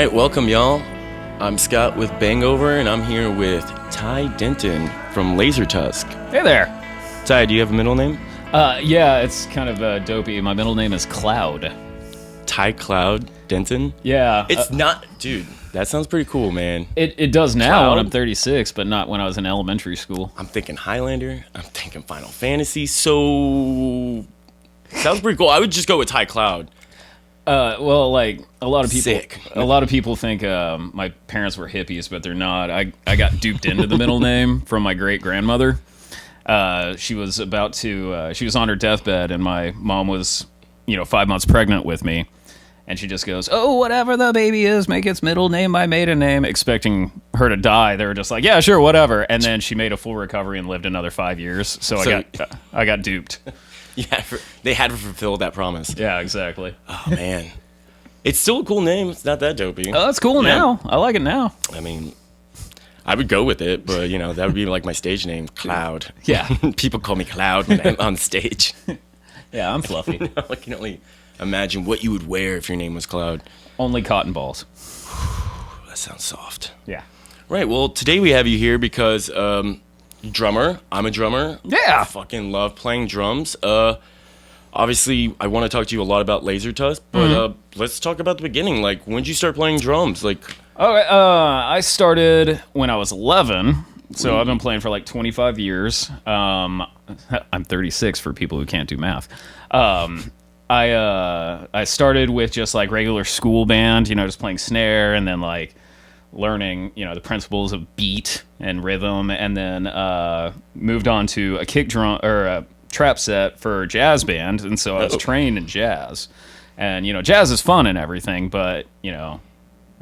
right, welcome y'all. I'm Scott with BANGover, and I'm here with Ty Denton from Laser Tusk. Hey there. Ty, do you have a middle name? Yeah, it's kind of dopey. My middle name is Cloud. Ty Cloud Denton? Yeah. It's not, dude, that sounds pretty cool, man. It does now Cloud? when I'm 36, but not when I was in elementary school. I'm thinking Highlander, I'm thinking Final Fantasy, so sounds pretty cool. I would just go with Ty Cloud. Well, like a lot of people, Sick. a lot of people think my parents were hippies, but they're not. I got duped into the middle name from my great grandmother. She was she was on her deathbed, and my mom was, 5 months pregnant with me, and she just goes, "Oh, whatever the baby is, make its middle name my maiden name," expecting her to die. They were just like, "Yeah, sure, whatever," and then she made a full recovery and lived another 5 years. So I got duped. Yeah, they had to fulfill that promise. Yeah, exactly. Oh, man. It's still a cool name. It's not that dopey. Oh, that's cool now. I like it now. I mean, I would go with it, but, that would be like my stage name, Cloud. Yeah. People call me Cloud when I'm on stage. Yeah, I'm fluffy. I can only imagine what you would wear if your name was Cloud. Only cotton balls. That sounds soft. Yeah. Right, well, today we have you here because drummer. I'm a drummer. Yeah. I fucking love playing drums. Obviously, I want to talk to you a lot about Laser Tusk, but let's talk about the beginning. Like, when did you start playing drums? Like, Okay, I started when I was 11, so I've been playing for like 25 years. I'm 36 for people who can't do math. I started with just like regular school band, just playing snare, and then like learning, the principles of beat and rhythm, and then moved on to a kick drum or a trap set for jazz band, and so I was trained in jazz. And jazz is fun and everything, but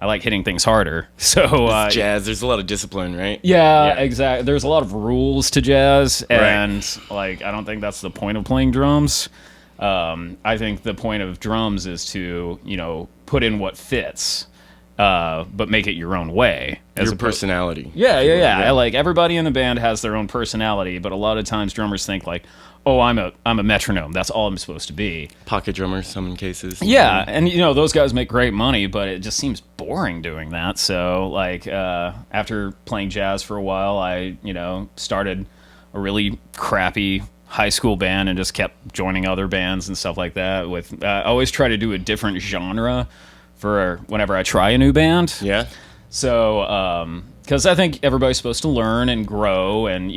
I like hitting things harder. So jazz, there's a lot of discipline, right? Yeah, exactly. There's a lot of rules to jazz, and like I don't think that's the point of playing drums. I think the point of drums is to put in what fits. But make it your own way. Your personality. Yeah. Like everybody in the band has their own personality, but a lot of times drummers think like, "Oh, I'm a metronome. That's all I'm supposed to be." Pocket drummer, some cases. Yeah, and those guys make great money, but it just seems boring doing that. So like after playing jazz for a while, I started a really crappy high school band and just kept joining other bands and stuff like that. With I always try to do a different genre for whenever I try a new band. Yeah. So, because I think everybody's supposed to learn and grow and,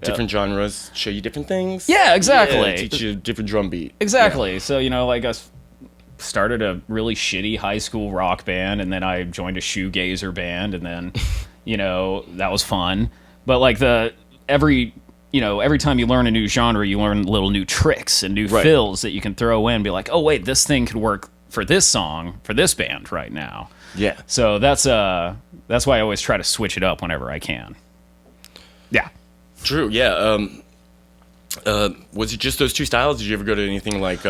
different genres show you different things. Yeah, exactly. Yeah, teach you a different drum beat. Exactly. Yeah. So, like I started a really shitty high school rock band, and then I joined a shoegazer band, and then, that was fun. But like every time you learn a new genre, you learn little new tricks and new fills that you can throw in and be like, oh, wait, this thing could work for this song, for this band right now. Yeah. So that's why I always try to switch it up whenever I can. Yeah. True, yeah. Was it just those two styles? Did you ever go to anything like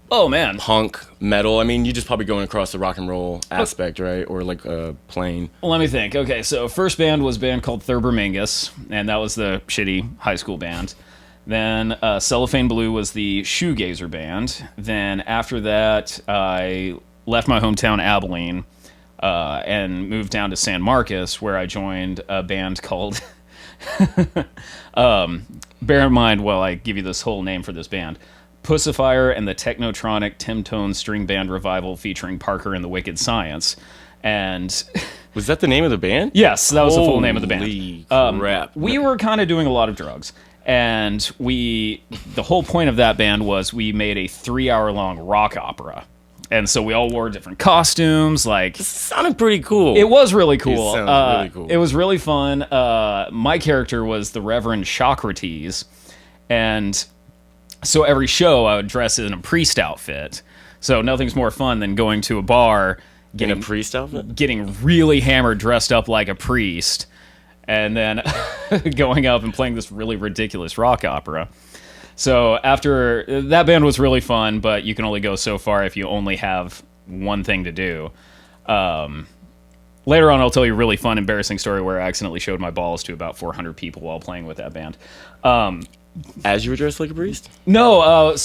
oh, man. punk, metal? I mean, you just probably going across the rock and roll aspect, right? Or like plain. Well, let me think. Okay, so first band was a band called Thurber-Mingus, and that was the shitty high school band. Then Cellophane Blue was the shoegazer band. Then after that, I left my hometown, Abilene, and moved down to San Marcos, where I joined a band called... bear in mind while I give you this whole name for this band. Pussifier and the Technotronic Timtone String Band Revival featuring Parker and the Wicked Science. And... Was that the name of the band? Yes, that was the full name of the band. Holy crap. We were kind of doing a lot of drugs. And the whole point of that band was we made a 3-hour-long rock opera. And so we all wore different costumes. Like, It sounded pretty cool. It was really cool. It sounds really cool. It was really fun. My character was the Reverend Socrates. And so every show I would dress in a priest outfit. So nothing's more fun than going to a bar, In a priest outfit? getting really hammered, dressed up like a priest, and then going up and playing this really ridiculous rock opera. So after that band was really fun, but you can only go so far if you only have one thing to do. Later on, I'll tell you a really fun, embarrassing story where I accidentally showed my balls to about 400 people while playing with that band. As you were dressed like a priest? No,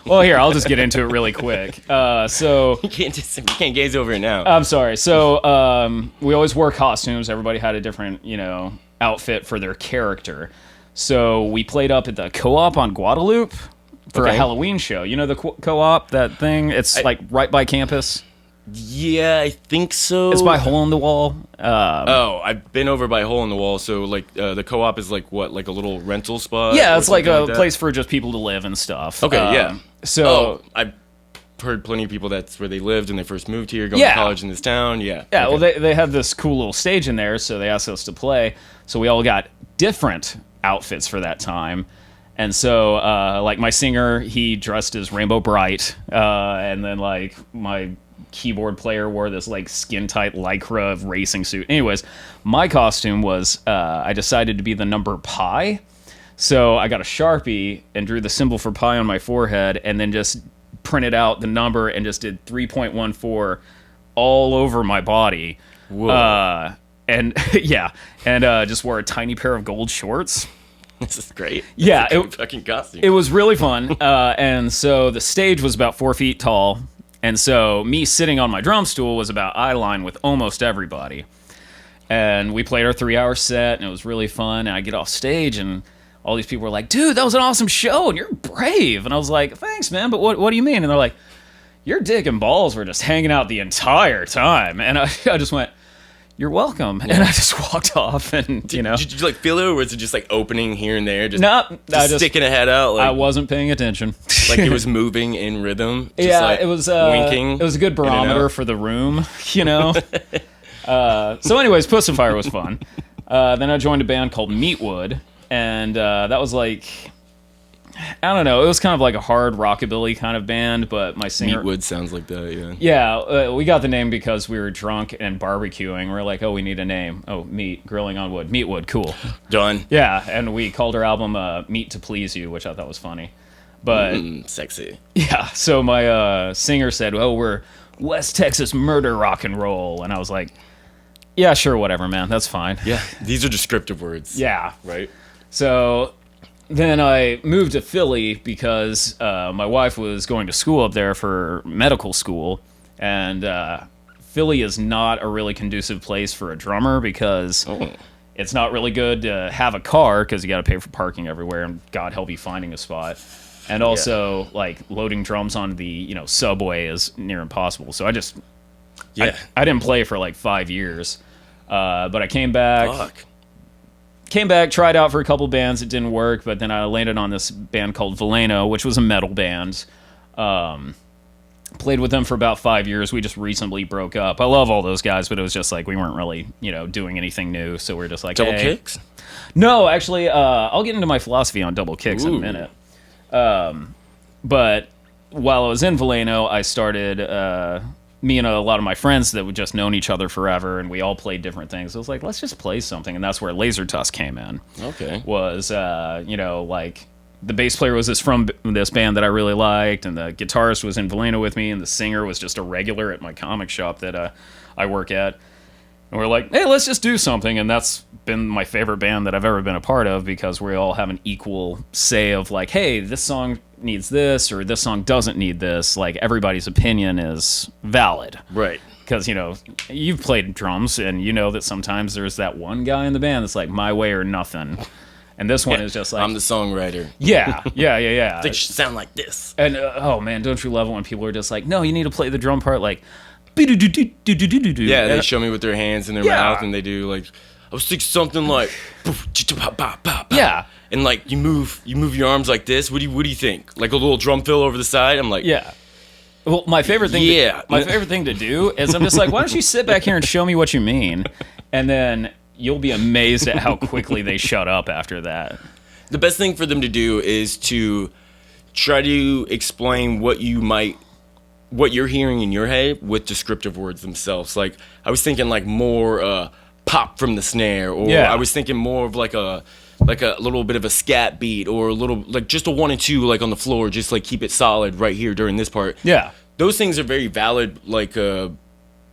well, here, I'll just get into it really quick. You can't gaze over it now. I'm sorry. So, we always wore costumes. Everybody had a different, outfit for their character. So we played up at the Co-op on Guadalupe for a Halloween show. You know the Co-op, that thing? It's right by campus. Yeah, I think so. It's by Hole in the Wall. I've been over by Hole in the Wall. So the Co-op is like what, like a little rental spot? Yeah, it's like a place for just people to live and stuff. Okay, yeah. So I've heard plenty of people that's where they lived when they first moved here, going to college in this town. Yeah. Yeah, well, they had this cool little stage in there, so they asked us to play. So we all got different outfits for that time. And so, like, my singer, he dressed as Rainbow Bright. And then, like, my keyboard player wore this, like, skin-tight Lycra racing suit. Anyways, my costume was, I decided to be the number pi. So I got a Sharpie and drew the symbol for pi on my forehead and then just printed out the number and just did 3.14 all over my body. Whoa. And just wore a tiny pair of gold shorts. This is great. Yeah, fucking costume. It was really fun. And so the stage was about 4 feet tall, and so me sitting on my drum stool was about eye line with almost everybody. And we played our 3-hour set, and it was really fun. And I get off stage, and all these people were like, "Dude, that was an awesome show, and you're brave." And I was like, "Thanks, man, but what do you mean?" And they're like, "Your dick and balls were just hanging out the entire time." And I just went, "You're welcome." And I just walked off, and Did you like feel it, or was it just like opening here and there, just sticking a head out? Like, I wasn't paying attention. Like it was moving in rhythm. Just like, it was winking. It was a good barometer for the room, So, anyways, Puss and Fire was fun. Then I joined a band called Meatwood, and that was like, I don't know. It was kind of like a hard rockabilly kind of band, but my singer... Meatwood sounds like that, yeah. Yeah, we got the name because we were drunk and barbecuing. We're like, we need a name. Oh, meat, grilling on wood. Meatwood, cool. Done. Yeah, and we called our album Meat to Please You, which I thought was funny. But... sexy. Yeah, so my singer said, we're West Texas murder rock and roll. And I was like, yeah, sure, whatever, man. That's fine. Yeah, these are descriptive words. Yeah. Right? So... Then I moved to Philly because my wife was going to school up there for medical school, and Philly is not a really conducive place for a drummer because it's not really good to have a car because you got to pay for parking everywhere, and God help you finding a spot. And also, like, loading drums on the subway is near impossible. So I didn't play for like 5 years, but I came back. Fuck. Tried out for a couple bands, it didn't work, but then I landed on this band called Veleno, which was a metal band. Played with them for about 5 years. We just recently broke up. I love all those guys, but it was just like we weren't really, doing anything new, so we're just like, Double kicks? No, actually, I'll get into my philosophy on double kicks in a minute. But while I was in Veleno, I started... me and a lot of my friends that had just known each other forever, and we all played different things. I was like, let's just play something, and that's where Laser Tusk came in. Okay. Was, like, the bass player was from this band that I really liked, and the guitarist was in Veleno with me, and the singer was just a regular at my comic shop that I work at. And we're like, hey, let's just do something, and that's been my favorite band that I've ever been a part of because we all have an equal say of like, hey, this song needs this or this song doesn't need this. Like, everybody's opinion is valid. Right. Because, you've played drums, and you know that sometimes there's that one guy in the band that's like, my way or nothing. And this one is just like... I'm the songwriter. Yeah. They should sound like this. And, oh, man, don't you love it when people are just like, no, you need to play the drum part like... Yeah, they show me with their hands in their mouth, and they do like, I was thinking something like, yeah, and like you move your arms like this. What do you think? Like a little drum fill over the side. I'm like, yeah. Well, my favorite thing to do is I'm just like, why don't you sit back here and show me what you mean, and then you'll be amazed at how quickly they shut up after that. The best thing for them to do is to try to explain what you're hearing in your head with descriptive words themselves. Like, I was thinking like more pop from the snare, or I was thinking more of like a little bit of a scat beat, or a little like just a 1 and 2 like on the floor, just like keep it solid right here during this part. Yeah. Those things are very valid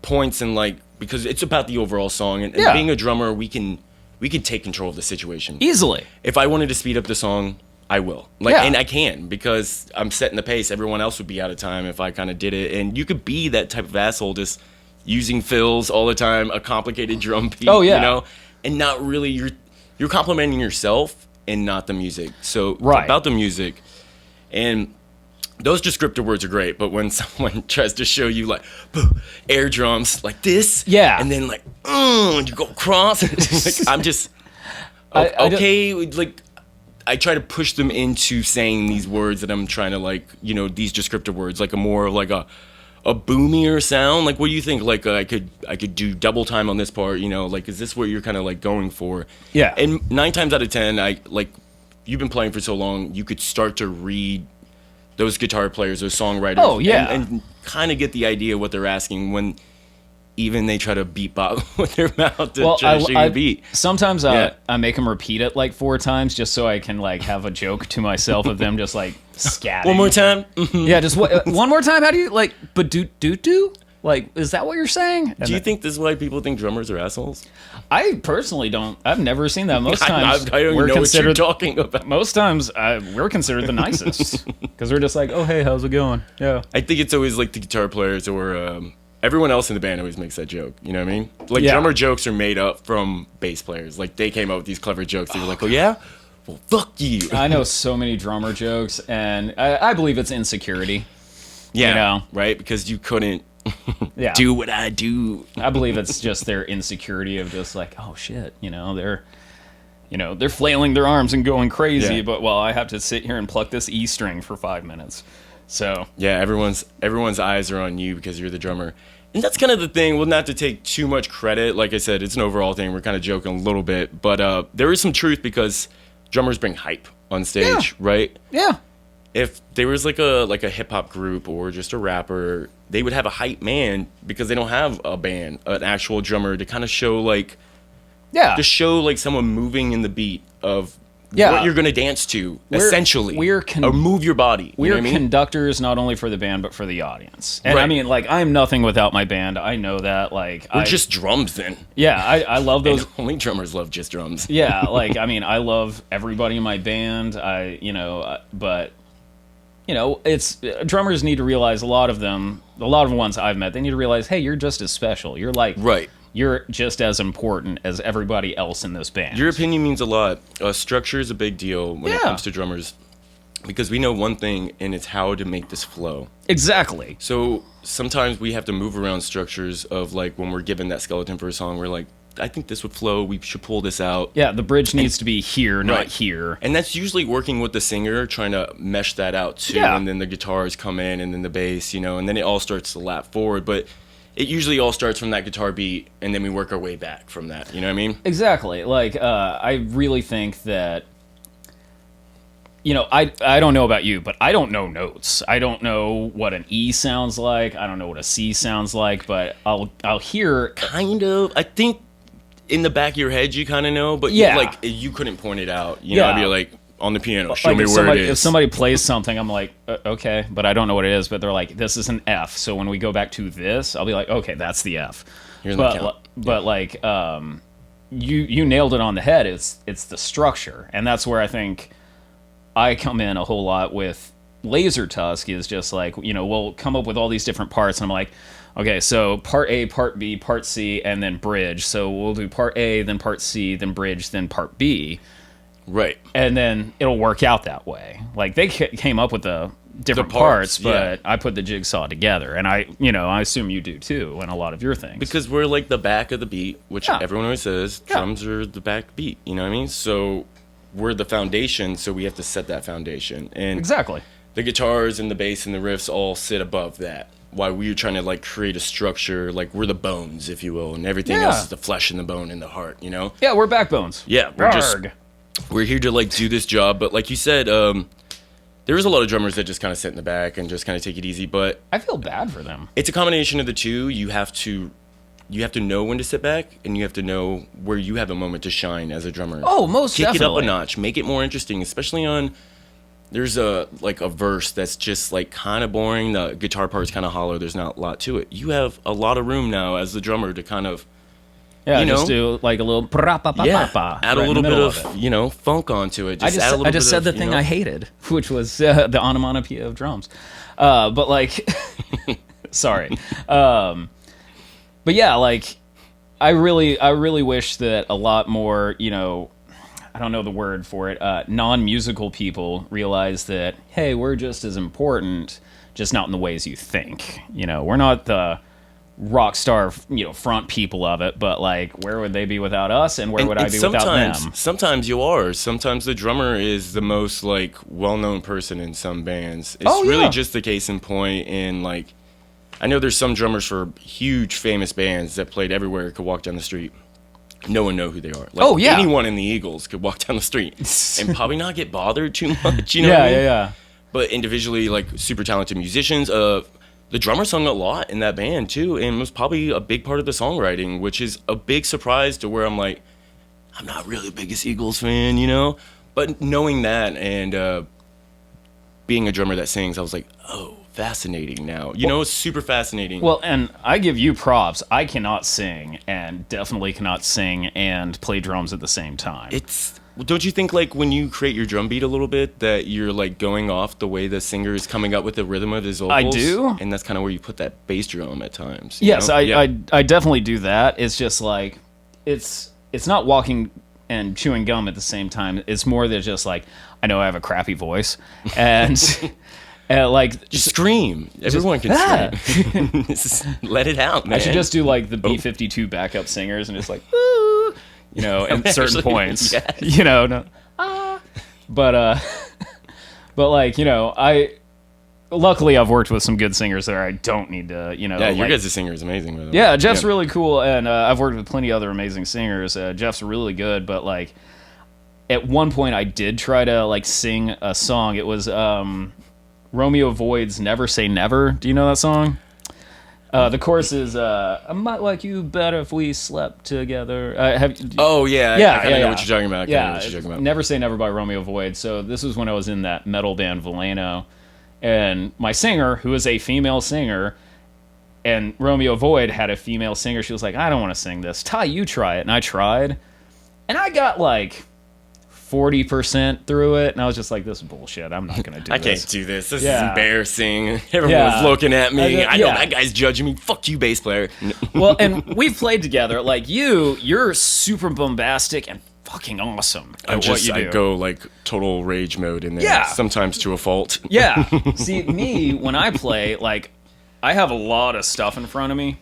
points, and like because it's about the overall song, and being a drummer, we can we could take control of the situation Easily. If I wanted to speed up the song, I will. Like, Yeah. and I can, because I'm setting the pace. Everyone else would be out of time if I kind of did it. And you could be that type of asshole, just using fills all the time, a complicated drum beat. Oh, yeah. You know, and not really. You're complimenting yourself and not the music. So it's Right. about the music. And those descriptive words are great, but when someone tries to show you like air drums like this, Yeah. and then like you go across, like, I'm just okay. Like, I try to push them into saying these words that I'm trying to, like, you know, these descriptive words, like a more of like a boomier sound. Like, what do you think? Like, I could do double time on this part. You know, like, is this what you're kind of like going for? Yeah. And 9 times out of 10, you've been playing for so long, you could start to read those guitar players, those songwriters. Oh, yeah. And kind of get the idea what they're asking when even they try to beatbox with their mouth to try to show you a beat. Sometimes Yeah. I make them repeat it like 4 times just so I can like have a joke to myself of them just like scatting. One more time. Yeah, just one more time. How do you like? But do? Like, is that what you're saying? And Do you think this is why people think drummers are assholes? I personally don't. I've never seen that. Most I times don't even we're know what you're considered. talking about. Most times we're considered the nicest because we're just like, oh hey, how's it going? Yeah. I think it's always like the guitar players or everyone else in the band always makes that joke. You know what I mean? Like, Yeah. drummer jokes are made up from bass players. Like, they came up with these clever jokes. They were like, oh yeah? Well, fuck you. I know so many drummer jokes, and I believe it's insecurity. Yeah, you know. right? Because you couldn't Yeah. do what I do. I believe it's just their insecurity of just like, oh shit, they're flailing their arms and going crazy, Yeah. but I have to sit here and pluck this E string for 5 minutes. So Yeah, everyone's eyes are on you because you're the drummer. And that's kind of the thing. Well, not to take too much credit. Like I said, it's an overall thing. We're kind of joking a little bit. But there is some truth because drummers bring hype on stage, right? yeah, If there was like a hip-hop group or just a rapper, they would have a hype man because they don't have a band, an actual drummer to kind of show like someone moving in the beat of what you're going to dance to, essentially. Or move your body. We're you know what I mean? conductors not only for the band but for the audience. And I Right. mean, like, I'm nothing without my band. I know that. Like, We're just drums then. I love those. And only drummers love just drums. Yeah, like, I mean, I love everybody in my band. But it's drummers need to realize a lot of ones I've met, they need to realize, hey, you're just as special. You're like, Right. you're just as important as everybody else in this band. Your opinion means a lot. Structure is a big deal when it Yeah. comes to drummers because we know one thing, and it's how to make this flow. Exactly. So sometimes we have to move around structures of, like, when we're given that skeleton for a song, we're like, I think this would flow. We should pull this out. Yeah, the bridge needs to be here, not Right. here. And that's usually working with the singer, trying to mesh that out too. Yeah. And then the guitars come in, and then the bass, and then it all starts to lap forward. But it usually all starts from that guitar beat, and then we work our way back from that. You know what I mean? Exactly. Like, I really think that, I don't know about you, but I don't know notes. I don't know what an E sounds like. I don't know what a C sounds like, but I'll hear. Kind of. I think in the back of your head you kind of know, but Yeah. you couldn't point it out. You know, I'd be like, on the piano, show Like, me if where somebody, it is. If somebody plays something, I'm like, okay, but I don't know what it is. But they're like, this is an F. So when we go back to this, I'll be like, okay, that's the F. Here's my count. But like, you nailed it on the head. It's the structure, and that's where I think I come in a whole lot with Laser Tusk. Is just like, we'll come up with all these different parts, and I'm like, okay, so part A, part B, part C, and then bridge. So we'll do part A, then part C, then bridge, then part B. Right. And then it'll work out that way. Like, they came up with the different parts, parts, but I put the jigsaw together. And I assume you do too in a lot of your things. Because we're like the back of the beat, which Yeah. everyone always says. Yeah. Drums are the back beat. You know what I mean? So we're the foundation, so we have to set that foundation. And Exactly. the guitars and the bass and the riffs all sit above that. While we're trying to, like, create a structure, like, we're the bones, if you will, and everything Yeah. else is the flesh and the bone and the heart, Yeah, we're backbones. Yeah, we're here to, like, do this job. But like you said, there is a lot of drummers that just kind of sit in the back and just kind of take it easy. But I feel bad for them. it's a combination of the two. You have to know when to sit back, and you have to know where you have a moment to shine as a drummer. Oh, most Kick definitely. it up a notch, make it more interesting, especially on. There's a verse that's just like kind of boring. The guitar part's kind of hollow. There's not a lot to it. You have a lot of room now as the drummer to kind of Yeah, you know, just do like a little add a little bit of funk onto it. I just said the thing I hated, which was the onomatopoeia of drums. But like, sorry. But yeah, like, I really wish that a lot more, I don't know the word for it, non-musical people realize that, hey, we're just as important, just not in the ways you think. We're not the rock star, front people of it, but like, where would they be without us, and where would I be without them? Sometimes you are. Sometimes the drummer is the most like well-known person in some bands. It's really just the case in point in like, I know there's some drummers for huge famous bands that played everywhere, could walk down the street. No one know who they are. Like, anyone in the Eagles could walk down the street and probably not get bothered too much. You know what I mean? Yeah. But individually, like super talented musicians, the drummer sung a lot in that band too, and was probably a big part of the songwriting, which is a big surprise to where I'm like, I'm not really the biggest Eagles fan, But knowing that and being a drummer that sings, I was like, oh, fascinating now. It's super fascinating. Well, and I give you props. I cannot sing, and definitely cannot sing and play drums at the same time. Don't you think, like, when you create your drum beat a little bit, that you're, like, going off the way the singer is coming up with the rhythm of his vocals? I do. And that's kind of where you put that bass drum at times. Yes, I definitely do that. It's just, like, it's not walking and chewing gum at the same time. It's more than just, like, I know I have a crappy voice, and... like, just scream. Everyone can scream. Just let it out, man. I should just do like the B-52 backup singers and just like, ooh, at certain points, yes. But like, luckily I've worked with some good singers there. I don't need to, Yeah, your guys' singer is amazing. By the way. Yeah, Jeff's really cool, and I've worked with plenty of other amazing singers. Jeff's really good, but like, at one point I did try to like sing a song. It was Romeo Void's Never Say Never. Do you know that song? The chorus is, I might like you better if we slept together. I kind of know what you're talking about. Never Say Never by Romeo Void. So this was when I was in that metal band Valeno. And my singer, who is a female singer, and Romeo Void had a female singer. She was like, I don't want to sing this. Ty, you try it. And I tried. And I got like 40% through it, and I was just like, this is bullshit. I'm not going to do this. I can't do this. This is embarrassing. Everyone's looking at me. I know that guy's judging me. Fuck you, bass player. Well, and we've played together. Like, you're super bombastic and fucking awesome at what you do. I go, like, total rage mode in there, sometimes to a fault. Yeah. See, me, when I play, like, I have a lot of stuff in front of me.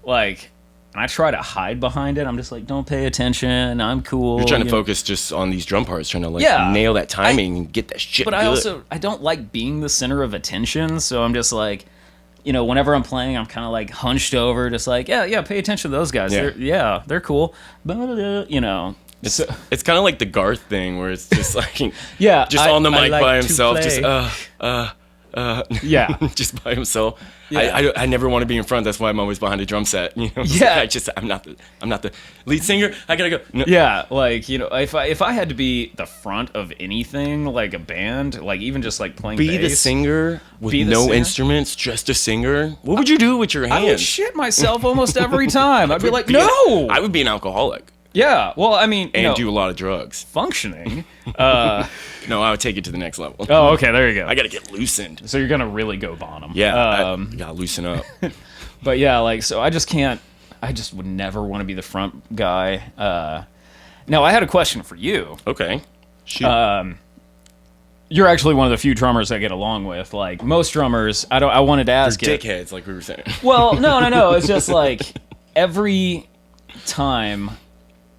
Like... And I try to hide behind it. I'm just like, don't pay attention. I'm cool. You're trying to focus just on these drum parts, trying to nail that timing and get that shit But good. I don't like being the center of attention. So I'm just like, whenever I'm playing, I'm kind of like hunched over, just like, yeah, pay attention to those guys. Yeah. They're cool. It's kind of like the Garth thing where it's just like, just on the mic like by himself, just just by himself. Yeah. I never want to be in front. That's why I'm always behind a drum set. I'm not the lead singer. I gotta go. No. Yeah, like if I had to be the front of anything, like a band, like even just like playing bass, the singer with no instruments, just a singer. What would you do with your hands? I would shit myself almost every time. I'd be like, no. I would be an alcoholic. Yeah, well, I mean, do a lot of drugs. Functioning. No, I would take it to the next level. Oh, okay, there you go. I got to get loosened. So you're gonna really go Bonham. Yeah, I got to loosen up. But yeah, like, so I just can't. I just would never want to be the front guy. Now, I had a question for you. Okay. Shoot. You're actually one of the few drummers I get along with. Like most drummers, I wanted to ask They're dickheads, like we were saying. Well, no. It's just like every time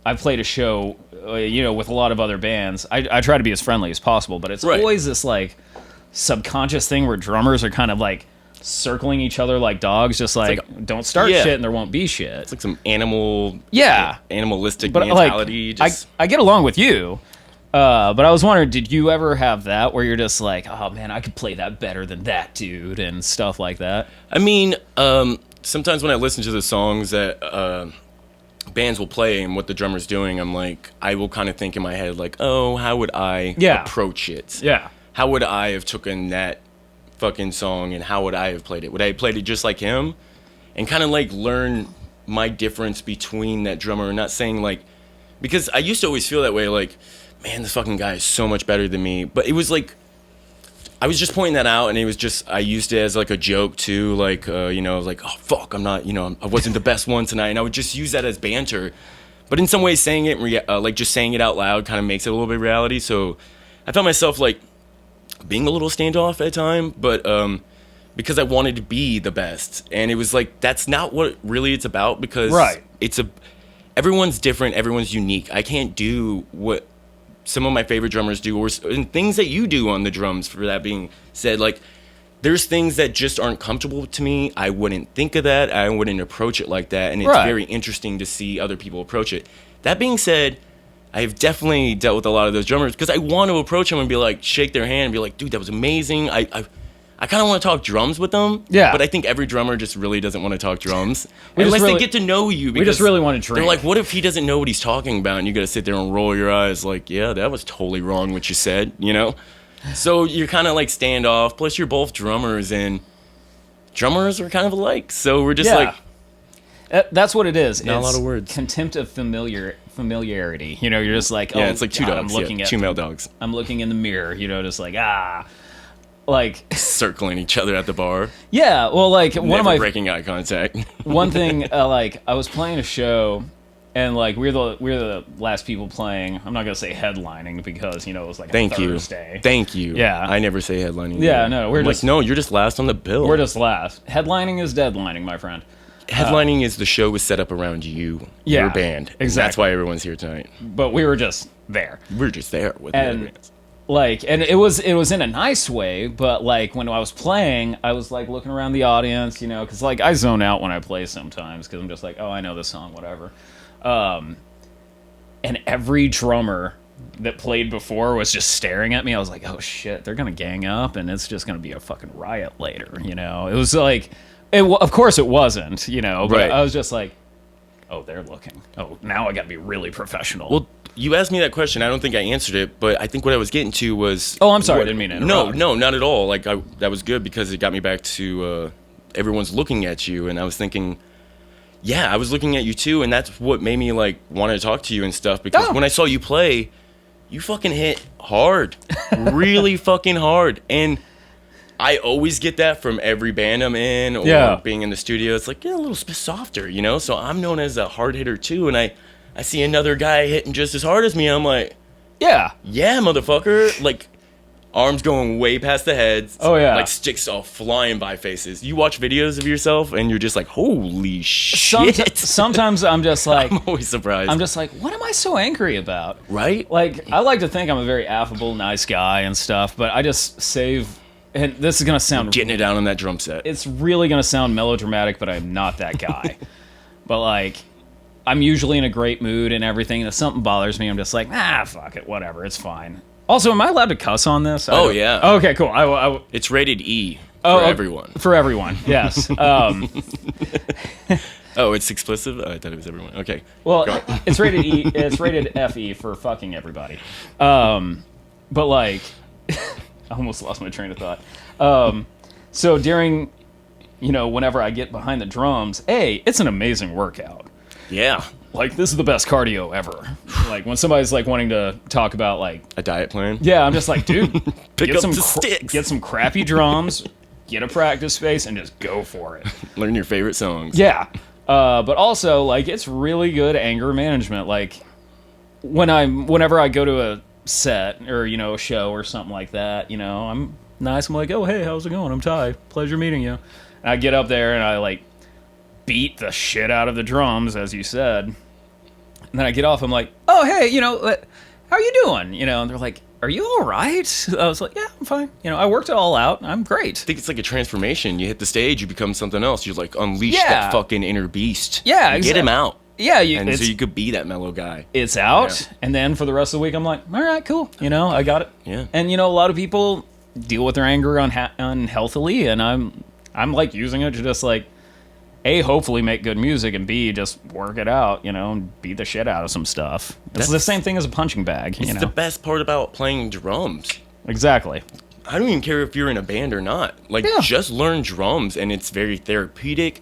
I played a show, with a lot of other bands, I try to be as friendly as possible, but it's always this like subconscious thing where drummers are kind of like circling each other like dogs, just like don't start shit and there won't be shit. It's like some animalistic mentality. Like, I get along with you, but I was wondering, did you ever have that where you're just like, oh man, I could play that better than that dude and stuff like that? I mean, sometimes when I listen to the songs that bands will play and what the drummer's doing, I'm like, I will kind of think in my head like, oh, how would I approach it? Yeah. How would I have taken that fucking song and how would I have played it? Would I have played it just like him? And kind of like learn my difference between that drummer. Not saying like, because I used to always feel that way, like, man, this fucking guy is so much better than me. But it was like, I was just pointing that out, and it was just, I used it as like a joke too, like, like, oh fuck, I'm not, I wasn't the best one tonight, and I would just use that as banter. But in some ways, saying it, like just saying it out loud, kind of makes it a little bit reality. So I found myself like being a little standoff at time, but because I wanted to be the best, and it was like that's not what really it's about, because everyone's different, everyone's unique. I can't do what some of my favorite drummers do, and things that you do on the drums. For that being said, like there's things that just aren't comfortable to me. I wouldn't think of that. I wouldn't approach it like that, and it's very interesting to see other people approach it. That being said, I've definitely dealt with a lot of those drummers because I want to approach them and be like, shake their hand and be like, dude, that was amazing. I kind of want to talk drums with them. Yeah. But I think every drummer just really doesn't want to talk drums unless they get to know you. We just really want to drink. They're like, what if he doesn't know what he's talking about? And you got to sit there and roll your eyes like, yeah, that was totally wrong what you said, So you're kind of like standoff. Plus you're both drummers, and drummers are kind of alike. So we're just like. That's what it is. Not a lot of words. Contempt of familiarity. You're just like, oh, yeah, it's like two dogs. I'm looking at two male dogs. I'm looking in the mirror, just like, like circling each other at the bar. Yeah, well, like one of my breaking eye contact. One thing, like I was playing a show, and like we're the last people playing. I'm not gonna say headlining because it was like a Thursday. Thank you. Yeah, I never say headlining. Yeah, no, we're just no. You're just last on the bill. We're just last. Headlining is deadlining, my friend. Headlining is the show was set up around you, your band. Exactly. That's why everyone's here tonight. But we were just there. We're just there with the other bands. Like, and it was in a nice way, but like when I was playing, I was like looking around the audience, because like I zone out when I play sometimes because I'm just like, oh, I know this song, whatever. And every drummer that played before was just staring at me. I was like, oh shit, they're gonna gang up, and it's just gonna be a fucking riot later. It was like, of course it wasn't, but right. I was just like, oh, they're looking. Oh, now I gotta be really professional. Well, you asked me that question. I don't think I answered it, but I think what I was getting to was... Oh, I'm sorry. I didn't mean to interrupt. No, not at all. Like, that was good because it got me back to everyone's looking at you, and I was thinking, yeah, I was looking at you too, and that's what made me, like, want to talk to you and stuff, because when I saw you play, you fucking hit hard. Really fucking hard. And I always get that from every band I'm in or being in the studio. It's like, a little softer, So I'm known as a hard hitter too, and I see another guy hitting just as hard as me, and I'm like, yeah, motherfucker. Like, arms going way past the heads. Oh, yeah. Like, sticks all flying by faces. You watch videos of yourself, and you're just like, holy shit. Sometimes I'm just like... I'm always surprised. I'm just like, what am I so angry about? Right? Like, I like to think I'm a very affable, nice guy and stuff, but I just save... And this is going to sound... Getting it down on that drum set. It's really going to sound melodramatic, but I'm not that guy. But, like... I'm usually in a great mood and everything, and if something bothers me, I'm just like, fuck it, whatever, it's fine. Also, am I allowed to cuss on this? Yeah. Okay, cool. It's rated E for everyone. For everyone, yes. Oh, it's explicit? Oh, I thought it was everyone. Okay. Well, it's rated E. It's rated FE for fucking everybody. But like, I almost lost my train of thought. So during, whenever I get behind the drums, it's an amazing workout. Yeah. Like, this is the best cardio ever. Like, when somebody's, like, wanting to talk about, like... A diet plan? Yeah, I'm just like, dude, Pick up the sticks. Get some crappy drums, get a practice space, and just go for it. Learn your favorite songs. Yeah. But also, like, it's really good anger management. Like, whenever I go to a set or, a show or something like that, I'm nice. I'm like, oh, hey, how's it going? I'm Ty. Pleasure meeting you. And I get up there and I, like... beat the shit out of the drums, as you said. And then I get off, I'm like, oh, hey, how are you doing? And they're like, are you all right? I was like, yeah, I'm fine. I worked it all out. I'm great. I think it's like a transformation. You hit the stage, you become something else. You like unleash that fucking inner beast. Yeah, exactly. Get him out. Yeah. So you could be that mellow guy. It's out. Yeah. And then for the rest of the week, I'm like, all right, cool. I got it. Yeah. And, a lot of people deal with their anger unhealthily. And I'm like using it to just like, A, hopefully make good music, and B, just work it out, and beat the shit out of some stuff. It's the same thing as a punching bag, It's the best part about playing drums. Exactly. I don't even care if you're in a band or not. Like, just learn drums, and it's very therapeutic.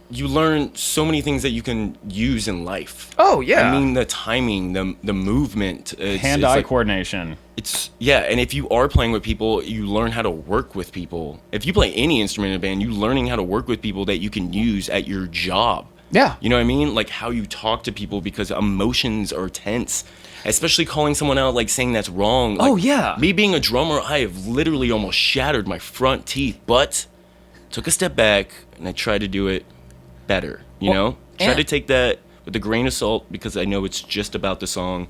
you learn so many things that you can use in life. Oh, yeah. I mean, the timing, the movement, Hand-eye coordination. And if you are playing with people, you learn how to work with people. If you play any instrument in a band, you're learning how to work with people that you can use at your job. Yeah. You know what I mean? Like how you talk to people, because emotions are tense. Especially calling someone out, like saying that's wrong. Like, oh, yeah. Me being a drummer, I have literally almost shattered my front teeth, but took a step back and I tried to do it better, you know? Try to take that with a grain of salt, because I know it's just about the song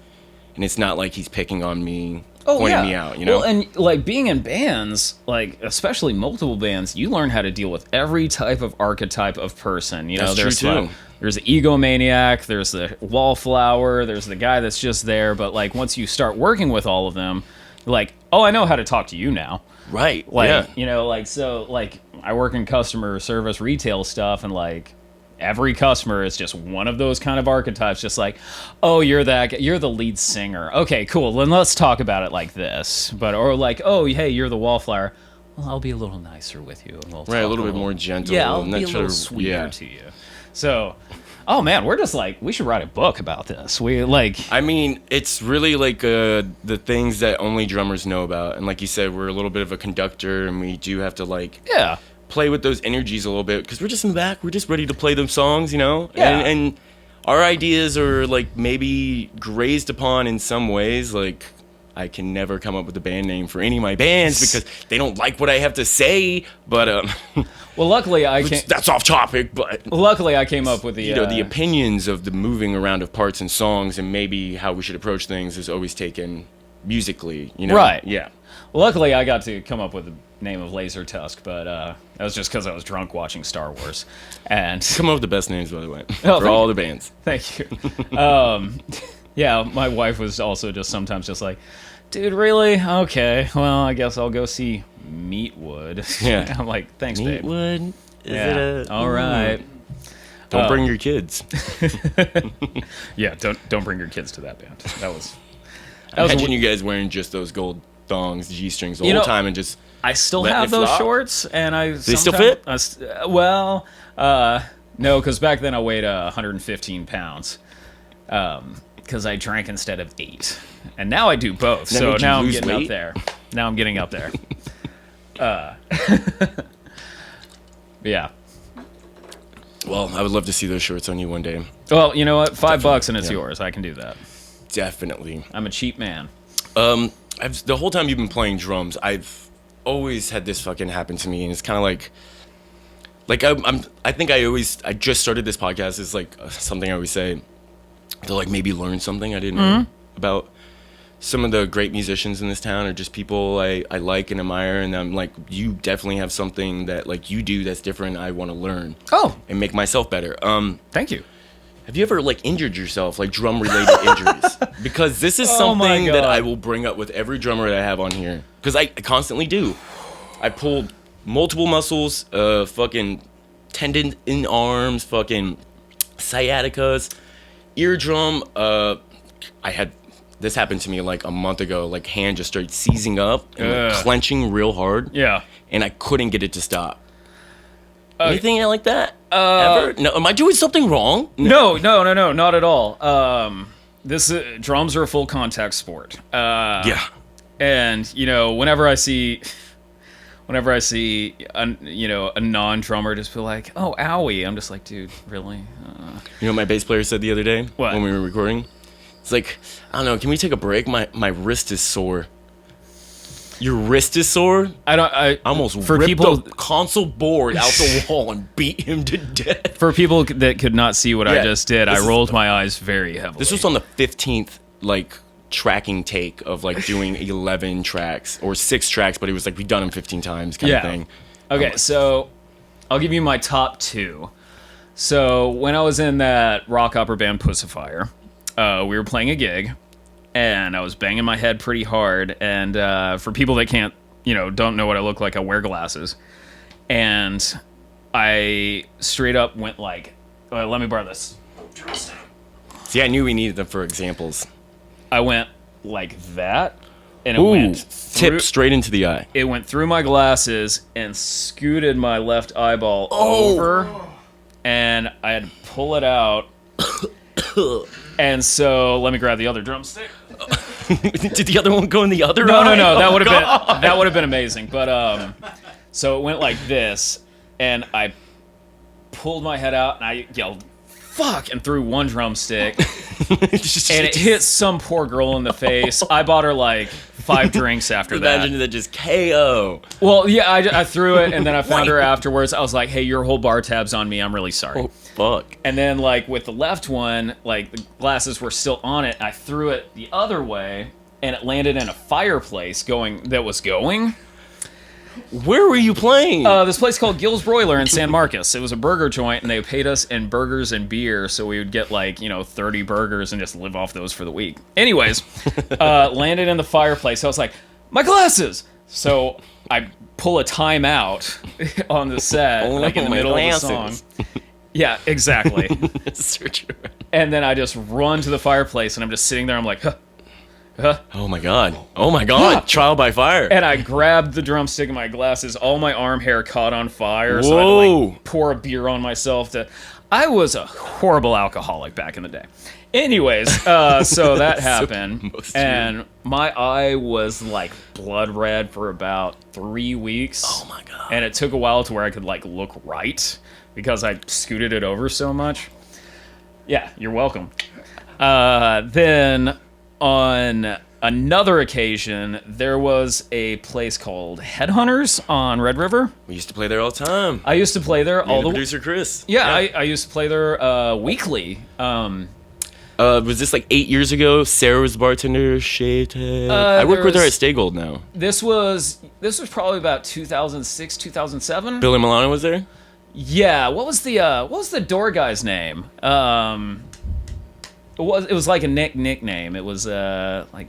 and it's not like he's picking on me, pointing me out, you know? Well, and like being in bands, like especially multiple bands, you learn how to deal with every type of archetype of person. You know, that's true too. There's the egomaniac, there's the wallflower, there's the guy that's just there. But like once you start working with all of them, you're like, oh, I know how to talk to you now. Right. Like, you know, like, so like I work in customer service retail stuff, and like every customer is just one of those kind of archetypes, just like, oh, you're the lead singer. Okay, cool. Then let's talk about it like this. Or like, oh, hey, you're the wallflower. Well, I'll be a little nicer with you, and we'll talk a little bit more gentle. Yeah, I'll be a little sweeter to you. So, oh man, we're just like, we should write a book about this. I mean, it's really like the things that only drummers know about, and like you said, we're a little bit of a conductor, and we do have to like play with those energies a little bit, because we're just in the back, we're just ready to play them songs, you know? Yeah. And our ideas are like maybe grazed upon in some ways. Like I can never come up with a band name for any of my bands because they don't like what I have to say, but well, luckily that's off topic, but luckily I came up with the the opinions of the moving around of parts and songs, and maybe how we should approach things is always taken musically, you know? Right. Yeah. Well, luckily I got to come up with the name of Laser Tusk, but that was just because I was drunk watching Star Wars. And come up with the best names, by the way, for all the bands. Thank you. Yeah, my wife was also just sometimes just like, dude, really? Okay, well, I guess I'll go see Meatwood. Yeah. I'm like, thanks, babe. Meatwood? All right. Don't bring your kids. Yeah, don't bring your kids to that band. That was Imagine you guys wearing just those gold thongs, G-strings the whole time, and just I still have those shorts, and they still fit? No, because back then I weighed 115 pounds. Because I drank instead of 8, and now I do both. So now I'm getting up there. Now I'm getting up there. Yeah. Well, I would love to see those shorts on you one day. Well, you know what? $5 and it's yours. I can do that. Definitely. I'm a cheap man. The whole time you've been playing drums, I've always had this fucking happen to me, and it's kind of like I think I just started this podcast. It's like something I always say to like maybe learn something I didn't know about some of the great musicians in this town, or just people I like and admire, and I'm like, you definitely have something that like you do that's different. I want to learn and make myself better. Thank you. Have you ever like injured yourself, like drum related injuries? Because this is something that I will bring up with every drummer that I have on here, because I constantly do. I pulled multiple muscles, fucking tendon in arms, fucking sciaticas, eardrum. This happened to me like a month ago. Like hand just started seizing up and like, clenching real hard. Yeah, and I couldn't get it to stop. Anything like that? Ever? No. Am I doing something wrong? No, not at all. This drums are a full contact sport. Yeah, and you know, whenever I see a non-drummer just be like, oh, owie, I'm just like, dude, really? You know what my bass player said the other day when we were recording? It's like, I don't know, can we take a break? My wrist is sore. Your wrist is sore? I almost ripped the console board out the wall and beat him to death. For people that could not see what I just did, I rolled my eyes very heavily. This was on the 15th, like, tracking take of, like, doing 11 tracks, or 6 tracks, but it was like, we've done them 15 times kind of thing. Okay, so I'll give you my top 2. So when I was in that rock opera band Pussifier, we were playing a gig, and I was banging my head pretty hard. And for people that don't know what I look like, I wear glasses. And I straight up went like, let me borrow this. See, I knew we needed them for examples. I went like that, and it went tipped straight into the eye. It went through my glasses and scooted my left eyeball over. and I had to pull it out. And so let me grab the other drumstick. Did the other one go in the other No, eye? no, that would have been amazing. But so it went like this, and I pulled my head out and I yelled, "Fuck!" and threw one drumstick, and it hit some poor girl in the face. I bought her like 5 drinks after that. Imagine that just KO. Well, yeah, I threw it, and then I found her afterwards. I was like, "Hey, your whole bar tab's on me. I'm really sorry." Oh, fuck. And then, like, with the left one, like, the glasses were still on it. I threw it the other way, and it landed in a fireplace that was going. Where were you playing? This place called Gill's Broiler in San Marcos. It was a burger joint, and they paid us in burgers and beer, so we would get, like, 30 burgers and just live off those for the week. Anyways, landed in the fireplace. I was like, my glasses! So I pull a timeout on the set, like, in the middle of the song. Yeah, exactly. And then I just run to the fireplace, and I'm just sitting there. I'm like, huh. Oh my god. Trial by fire. And I grabbed the drumstick and my glasses. All my arm hair caught on fire. So I had to, like, pour a beer on myself. I was a horrible alcoholic back in the day. Anyways, so that happened. And my eye was like blood red for about 3 weeks. Oh my god. And it took a while to where I could like look right because I scooted it over so much. Yeah, you're welcome. Then on another occasion, there was a place called Headhunters on Red River. We used to play there all the time. I used to play there all the producer Chris. Yeah, I used to play there weekly. Was this like 8 years ago? Sarah was the bartender. Shaved head. I work with her at Stay Gold now. This was probably about 2006, 2007. Billy Milano was there. Yeah. What was the door guy's name? It was like a nickname. It was like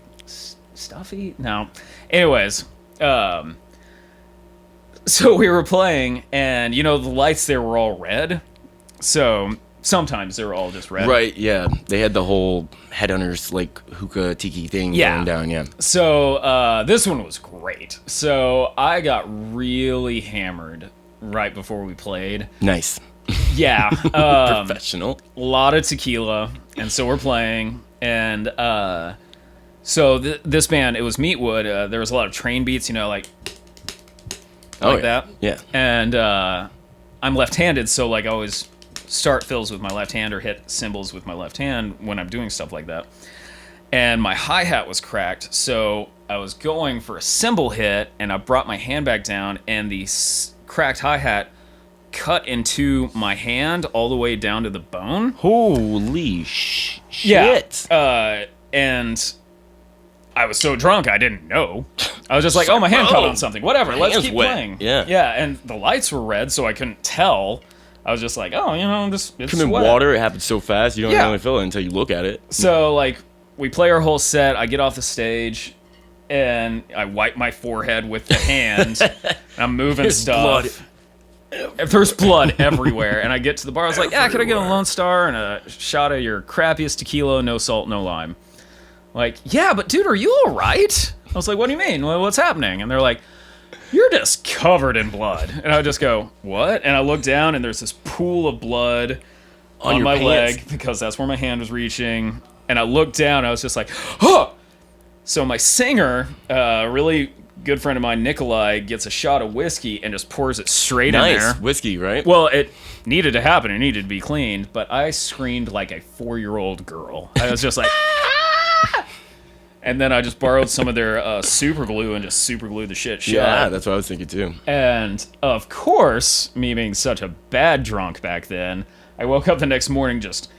Stuffy. No. Anyways, so we were playing, and the lights there were all red. So sometimes they were all just red. Right. Yeah. They had the whole Headhunters like hookah tiki thing going down. Yeah. So this one was great. So I got really hammered right before we played. Nice. Yeah. Professional. A lot of tequila. And so we're playing. And so this band, it was Meatwood. There was a lot of train beats, like that. Yeah. And I'm left-handed, so like I always start fills with my left hand or hit cymbals with my left hand when I'm doing stuff like that. And my hi-hat was cracked, so I was going for a cymbal hit, and I brought my hand back down, and the cracked hi-hat cut into my hand all the way down to the bone. Holy shit. Yeah. And I was so drunk, I didn't know. I was just like, oh, my hand caught on something. Whatever, let's keep playing. Yeah. Yeah, and the lights were red, so I couldn't tell. I was just like, oh, it's Come in water, it happens so fast, you don't really feel it until you look at it. So, like, we play our whole set, I get off the stage, and I wipe my forehead with the hand. I'm moving stuff. There's blood everywhere, and I get to the bar. I was like, "Yeah, could I get a Lone Star and a shot of your crappiest tequila, no salt, no lime?" Like, yeah, but dude, are you all right? I was like, "What do you mean? What's happening?" And they're like, "You're just covered in blood." And I just go, "What?" And I look down, and there's this pool of blood on my leg because that's where my hand was reaching. And I looked down, and I was just like, "Oh!" So my singer, really good friend of mine, Nikolai, gets a shot of whiskey and just pours it straight in there. Nice. Whiskey, right? Well, it needed to happen. It needed to be cleaned, but I screamed like a 4-year-old girl. I was just like, and then I just borrowed some of their super glue and just super glued the shit shut. Yeah, that's what I was thinking too. And of course, me being such a bad drunk back then, I woke up the next morning just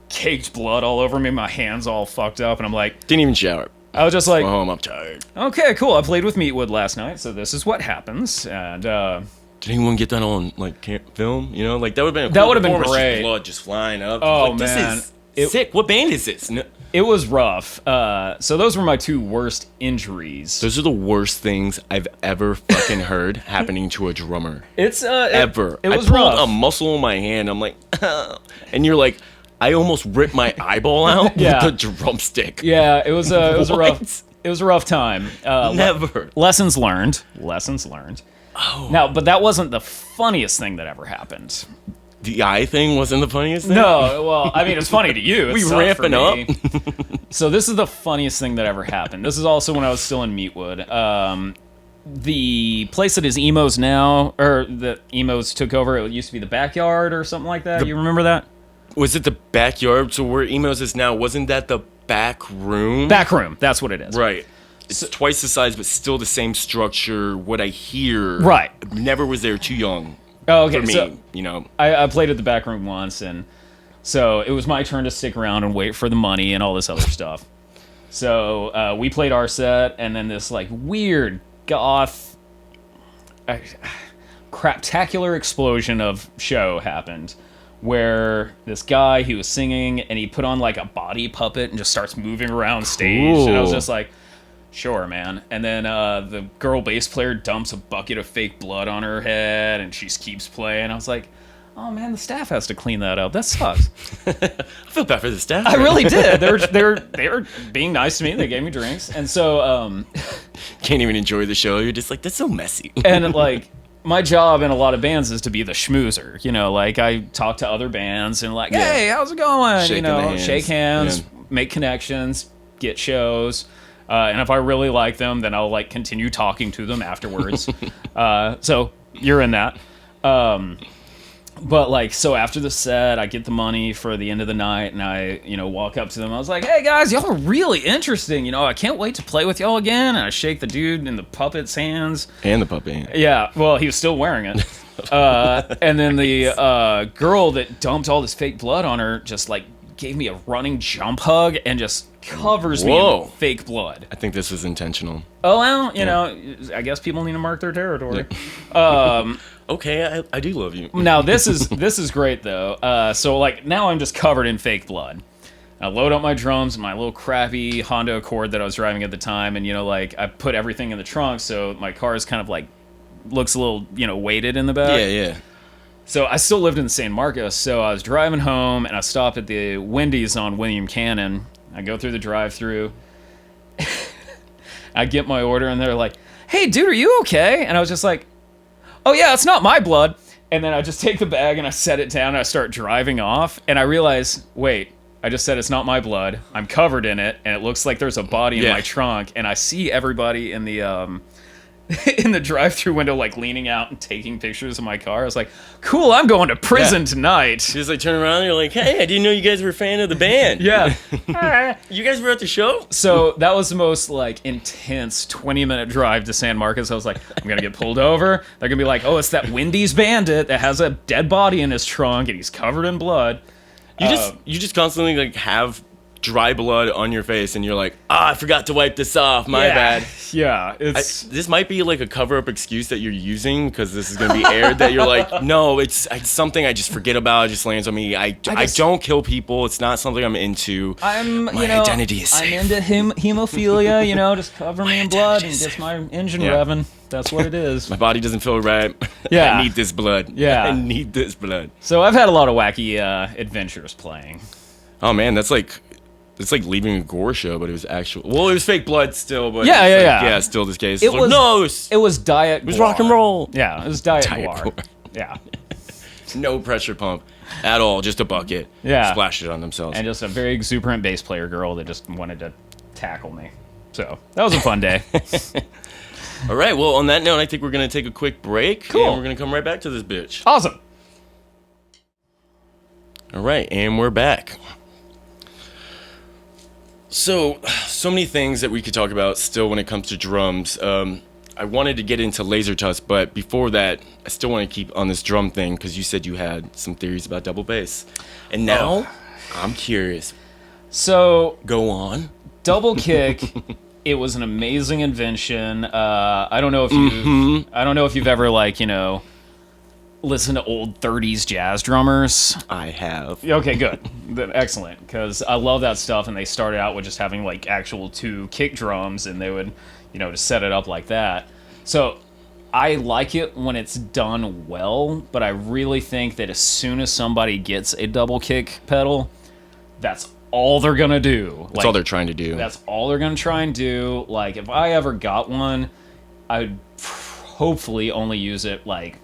caked blood all over me, my hands all fucked up, and I'm like, didn't even shower. I was just like, go home, I'm tired. Okay, cool. I played with Meatwood last night, so this is what happens. And did anyone get that on like film? Like that would have been great. Blood just flying up. Oh like, man, this is sick. What band is this? No. It was rough. So those were my 2 worst injuries. Those are the worst things I've ever fucking heard happening to a drummer. It's ever. It was I pulled rough. a muscle in my hand. I'm like, and you're like, I almost ripped my eyeball out with the drumstick. Yeah, it was a rough time. Never. Lessons learned. Oh. Now, but that wasn't the funniest thing that ever happened. the eye thing wasn't the funniest thing? No, well, I mean, it's funny to you. We It's not for ramping up? me. So this is the funniest thing that ever happened. This is also when I was still in Meatwood. The place that is Emo's now, or the Emo's took over, it used to be the Backyard or something like that. You remember that? Was it the backyard? So where Emo's is now, wasn't that the back room? Back room, that's what it is. Right. It's twice the size, but still the same structure. What I hear, Right. Never was there. Too young. Oh, okay. For me, So you know. I played at the back room once, and so it was my turn to stick around and wait for the money and all this other stuff. So we played our set, and then this like weird goth, craptacular explosion of show happened, where this guy, he was singing, and he put on like a body puppet and just starts moving around stage, and I was just like, sure, man. And then the girl bass player dumps a bucket of fake blood on her head, and she just keeps playing. I was like, oh man, the staff has to clean that up. That sucks. I feel bad for the staff. I really did. They were being nice to me. They gave me drinks, and so Can't even enjoy the show. You're just like, that's so messy. and like my job in a lot of bands is to be the schmoozer. You know, like I talk to other bands and like, hey, how's it going? Shaking the hands. Shake hands, Yeah. make connections, get shows. And if I really like them, then I'll like continue talking to them afterwards. So you're in that. But like, so after the set, I get the money for the end of the night, and I, walk up to them. I was like, hey guys, y'all are really interesting. I can't wait to play with y'all again. And I shake the dude in the puppet's hands. And the puppy. Yeah, well, he was still wearing it. And then the girl that dumped all this fake blood on her just like gave me a running jump hug and just covers me in fake blood. I think this was intentional. Oh, well, you know, I guess people need to mark their territory. Okay, I do love you. Now, this is great, though. So, like, now I'm just covered in fake blood. I load up my drums and my little crappy Honda Accord that I was driving at the time, and, I put everything in the trunk, so my car is kind of, like, looks a little, weighted in the back. Yeah. So I still lived in San Marcos, so I was driving home, and I stopped at the Wendy's on William Cannon. I go through the drive-thru. I get my order, and they're like, hey, dude, are you okay? And I was just like, oh, yeah, it's not my blood. And then I just take the bag, and I set it down, and I start driving off, and I realize, wait, I just said it's not my blood. I'm covered in it, and it looks like there's a body in my trunk, and I see everybody in the in the drive-thru window, like, leaning out and taking pictures of my car. I was like, cool, I'm going to prison tonight. You just, like, turn around and you're like, hey, I didn't know you guys were a fan of the band. Yeah. You guys were at the show? So that was the most, like, intense 20-minute drive to San Marcos. I was like, I'm going to get pulled over. They're going to be like, oh, it's that Wendy's bandit that has a dead body in his trunk, and he's covered in blood. You just constantly, like, have dry blood on your face, and you're like, I forgot to wipe this off. My bad. Yeah, it's this might be like a cover-up excuse that you're using because this is going to be aired. That you're like, no, it's something I just forget about. It just lands on me. I don't kill people. It's not something I'm into. My identity is safe. I'm into hemophilia. Just cover me in blood and gets my engine revving. That's what it is. My body doesn't feel right. Yeah, I need this blood. Yeah, I need this blood. So I've had a lot of wacky adventures playing. Oh man, it's like leaving a gore show, but it was actual. Well, it was fake blood still, but yeah. Still this case. It was diet. It was rock and roll. Yeah, it was diet Gore. Yeah, no pressure pump at all. Just a bucket. Yeah, splashed it on themselves, and just a very exuberant bass player girl that just wanted to tackle me. So that was a fun day. All right. Well, on that note, I think we're gonna take a quick break. Cool. And we're gonna come right back to this bitch. Awesome. All right, and we're back. So many things that we could talk about still when it comes to drums. I wanted to get into Laser Tusk, but before that, I still want to keep on this drum thing because you said you had some theories about double bass. And now, I'm curious. So, go on. Double kick, it was an amazing invention. I don't know if you've ever listen to old 30s jazz drummers. I have. Okay, good. Excellent. Because I love that stuff, and they started out with just having, like, actual two kick drums, and they would, just set it up like that. So I like it when it's done well, but I really think that as soon as somebody gets a double kick pedal, that's all they're going to do. That's all they're trying to do. That's all they're going to try and do. Like, if I ever got one, I would hopefully only use it, like,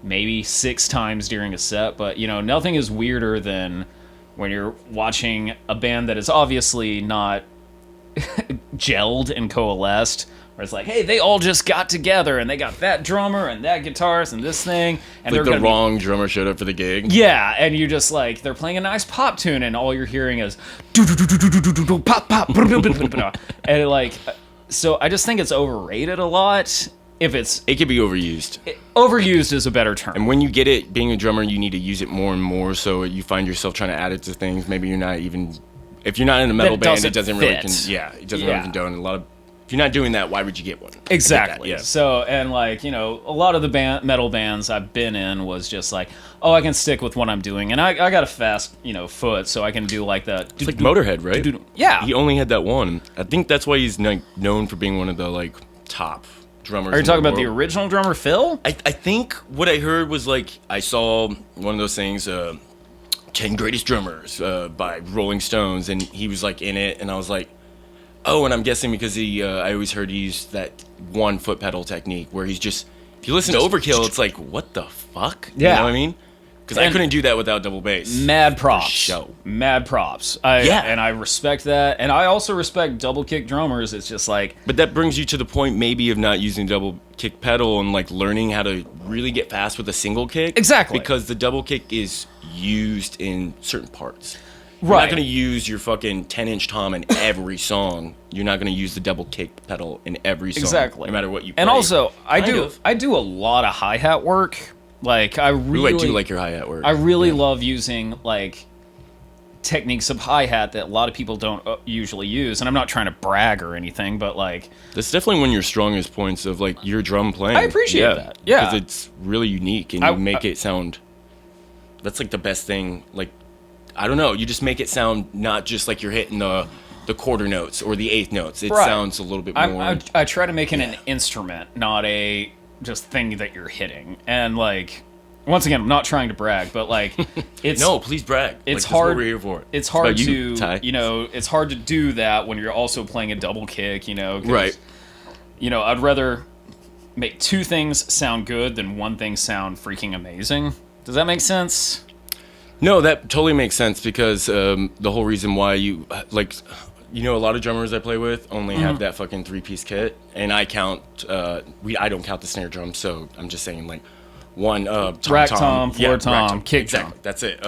maybe 6 times during a set, but nothing is weirder than when you're watching a band that is obviously not gelled and coalesced, where it's like, hey, they all just got together and they got that drummer and that guitarist and this thing, and like the wrong drummer showed up for the gig. Yeah, and you just like, they're playing a nice pop tune and all you're hearing is pop pop, and like, so I just think it's overrated a lot. It could be overused. Overused is a better term. And when you get it, being a drummer, you need to use it more and more. So you find yourself trying to add it to things. Maybe you're not even. If you're not in a metal band, it doesn't really. It doesn't really condone a lot of. If you're not doing that, why would you get one? Exactly. Yeah. So, and like, a lot of the metal bands I've been in was just like, oh, I can stick with what I'm doing, and I got a fast foot, so I can do like that. It's like Motorhead, right? Yeah. He only had that one. I think that's why he's known for being one of the like top drummers. Are you talking about the original drummer, Phil? I think what I heard was like, I saw one of those things, 10 Greatest Drummers by Rolling Stones, and he was like in it, and I was like, oh, and I'm guessing because I always heard he used that one foot pedal technique where he's just, if you listen to Overkill, it's like, what the fuck? Yeah. You know what I mean? Because I couldn't do that without double bass. Mad props. Show. Mad props. And I respect that. And I also respect double kick drummers. It's just like... But that brings you to the point maybe of not using double kick pedal and like learning how to really get fast with a single kick. Exactly. Because the double kick is used in certain parts. You're Right. not going to use your fucking 10-inch tom in every song. You're not going to use the double kick pedal in every song. Exactly. No matter what you play. And also, I do a lot of hi-hat work. Like, I really... Ooh, I do like your hi-hat work. I really love using, like, techniques of hi-hat that a lot of people don't usually use. And I'm not trying to brag or anything, but, like... That's definitely one of your strongest points of, like, your drum playing. I appreciate that. Yeah. Because it's really unique, and you make it sound... That's, like, the best thing. Like, I don't know. You just make it sound not just like you're hitting the quarter notes or the eighth notes. It sounds a little bit more... I try to make it an instrument, not a just thing that you're hitting. And, like... Once again, I'm not trying to brag, but like, it's no, please brag. It's like, hard. That's what we're here for. It's hard you, to, it's hard to do that when you're also playing a double kick, Right. I'd rather make two things sound good than one thing sound freaking amazing. Does that make sense? No, that totally makes sense because the whole reason why you like, a lot of drummers I play with only have that fucking 3-piece kit, and I count. I don't count the snare drum, so I'm just saying like. One rack tom, floor tom, kick exactly. drum. That's it.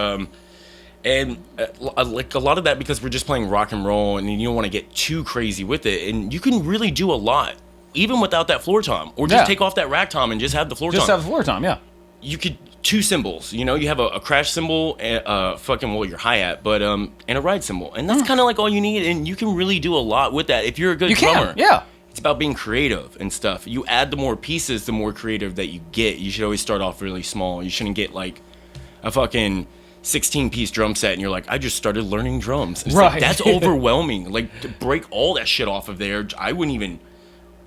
And like a lot of that because we're just playing rock and roll, and you don't want to get too crazy with it. And you can really do a lot even without that floor tom, or just take off that rack tom and just have the floor tom. Just have the floor tom, yeah. You could 2 cymbals. You have a crash cymbal, and your hi-hat, but and a ride cymbal, and that's kind of like all you need. And you can really do a lot with that if you're a good drummer. Yeah. It's about being creative and stuff. You add the more pieces, the more creative that you get. You should always start off really small. You shouldn't get like a fucking 16-piece drum set and you're like, I just started learning drums. It's right. Like, that's overwhelming. Like, to break all that shit off of there, I wouldn't even...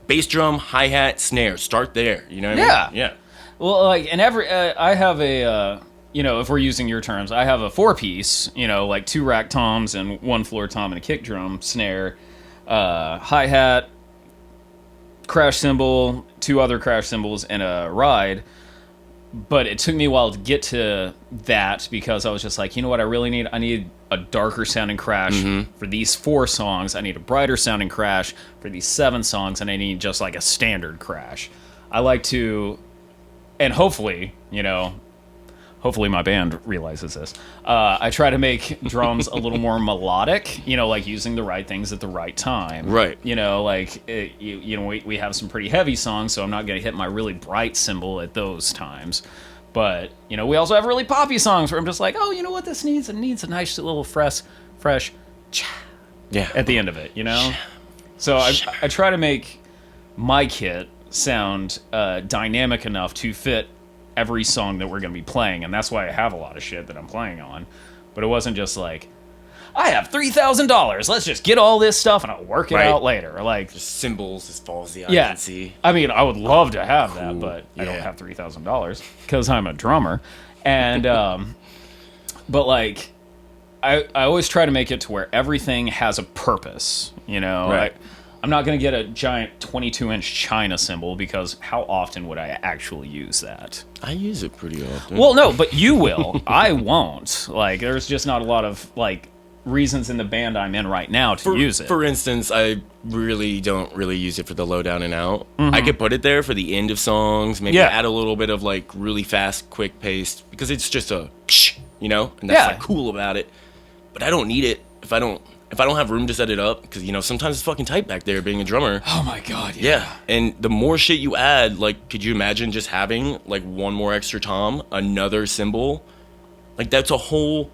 Bass drum, hi-hat, snare. Start there. You know what I mean? Yeah. Well, like, and I have a... if we're using your terms, I have a 4-piece, like 2 rack toms and 1 floor tom and a kick drum, snare, hi-hat, crash cymbal, 2 other crash cymbals, and a ride. But it took me a while to get to that because I was just like, you know what I really need? I need a darker sounding crash for these 4 songs. I need a brighter sounding crash for these 7 songs, and I need just like a standard crash. I like to, and hopefully, hopefully my band realizes this. I try to make drums a little more melodic, like using the right things at the right time. Right. We have some pretty heavy songs, so I'm not going to hit my really bright cymbal at those times. But, we also have really poppy songs where I'm just like, oh, you know what this needs? It needs a nice little fresh at the end of it, So I try to make my kit sound dynamic enough to fit every song that we're going to be playing, and that's why I have a lot of shit that I'm playing on. But it wasn't just like, I have $3,000, let's just get all this stuff and I'll work it out later. Like, just cymbals as far as the eye can see. I mean, I would love to have that, but I don't have $3,000 because I'm a drummer. And but like, I always try to make it to where everything has a purpose. Right. I'm not going to get a giant 22-inch China cymbal because how often would I actually use that? I use it pretty often. Well, no, but you will. I won't. Like, there's just not a lot of, like, reasons in the band I'm in right now to use it. For instance, I really don't use it for the low down and out. I could put it there for the end of songs, maybe add a little bit of, like, really fast, quick pace, because it's just a, you know, and that's like cool about it. But I don't need it if I don't have room to set it up, because, you know, sometimes it's fucking tight back there being a drummer. Oh my god, yeah. And the more shit you add, like, could you imagine just having, like, one more extra tom, another cymbal? Like, that's a whole...